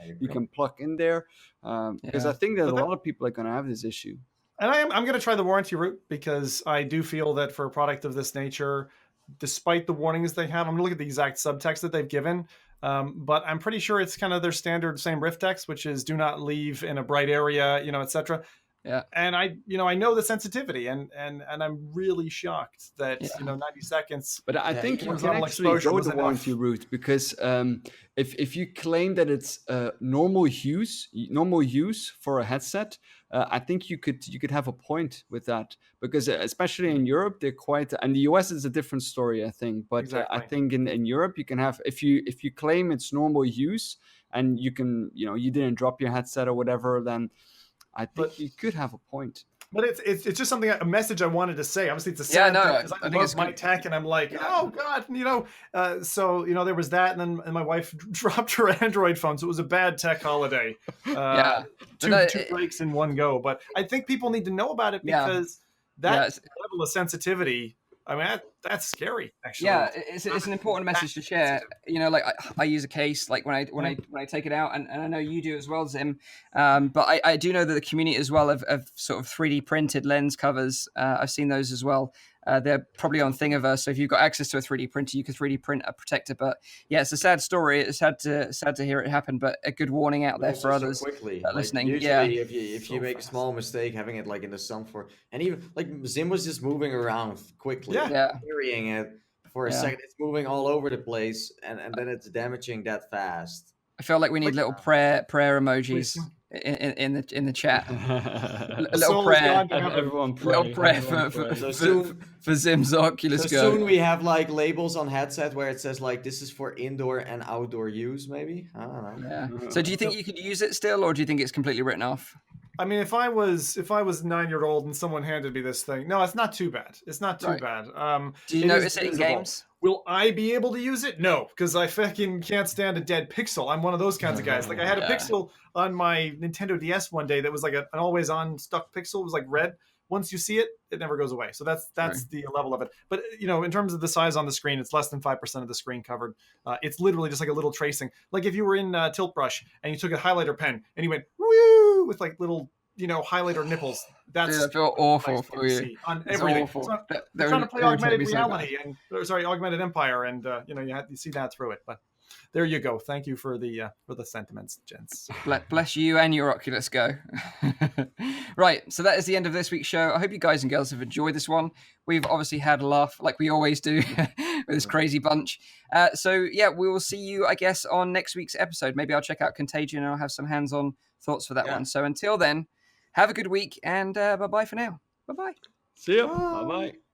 plug in there. Because I think that a lot of people are going to have this issue. And I'm going to try the warranty route, because I do feel that for a product of this nature, despite the warnings they have, I'm going to look at the exact subtext that they've given. But I'm pretty sure it's kind of their standard same riff text, which is do not leave in a bright area, etc. Yeah. And I know the sensitivity, and I'm really shocked that 90 seconds. But I think you can actually go the warranty route, because if you claim that it's normal use for a headset, I think you could have a point with that, because especially in Europe they're quite, and the US is a different story, I think. But I think in Europe you can have, if you claim it's normal use and you can you didn't drop your headset or whatever, then I think you could have a point. But it's just something, a message I wanted to say. Obviously, it's a sad thing, because I love my tech, and I'm like, oh God, so there was that, and then my wife dropped her Android phone, so it was a bad tech holiday. Two breaks in one go. But I think people need to know about it, because that level of sensitivity, I mean, that's scary, actually. Yeah, it's an important message to share. Like I use a case, like when I take it out, and I know you do as well, Zim. But I do know that the community as well of sort of 3D printed lens covers. I've seen those as well. They're probably on Thingiverse, so if you've got access to a 3D printer, you could 3D print a protector. But yeah, it's a sad story. It's sad to hear it happen, but a good warning out there for others listening. Usually, if you make a small mistake, having it like in the sun and even like Zim was just moving around quickly, carrying it for a second. It's moving all over the place, and then it's damaging that fast. I feel like we need little prayer emojis in the chat. A little prayer. Everyone pray. Little prayer for Zim's Oculus Go. Soon we have like labels on headset where it says like this is for indoor and outdoor use. Maybe, I don't know. Yeah. So do you think you could use it still, or do you think it's completely written off? I mean, if I was 9-year-old and someone handed me this thing, no, it's not too bad. It's not too bad. Do you notice it in games? Will I be able to use it? No, because I fucking can't stand a dead pixel. I'm one of those kinds of guys. Like I had a pixel on my Nintendo DS one day that was like an always on stuck pixel. It was like red. Once you see it, it never goes away. So that's the level of it. But in terms of the size on the screen, it's less than 5% of the screen covered. It's literally just like a little tracing. Like if you were in Tilt Brush and you took a highlighter pen and you went woo with like little highlighter nipples. That's I feel awful for you. On everything. Awful. They're trying to play augmented reality augmented empire, and you see that through it. But there you go. Thank you for the sentiments, gents. Bless you and your Oculus Go. Right, so that is the end of this week's show. I hope you guys and girls have enjoyed this one. We've obviously had a laugh, like we always do, with this crazy bunch. So yeah, we will see you, I guess, on next week's episode. Maybe I'll check out Contagion and I'll have some hands-on thoughts for that one. So until then, have a good week, and bye-bye for now. Bye-bye. See ya. Bye-bye.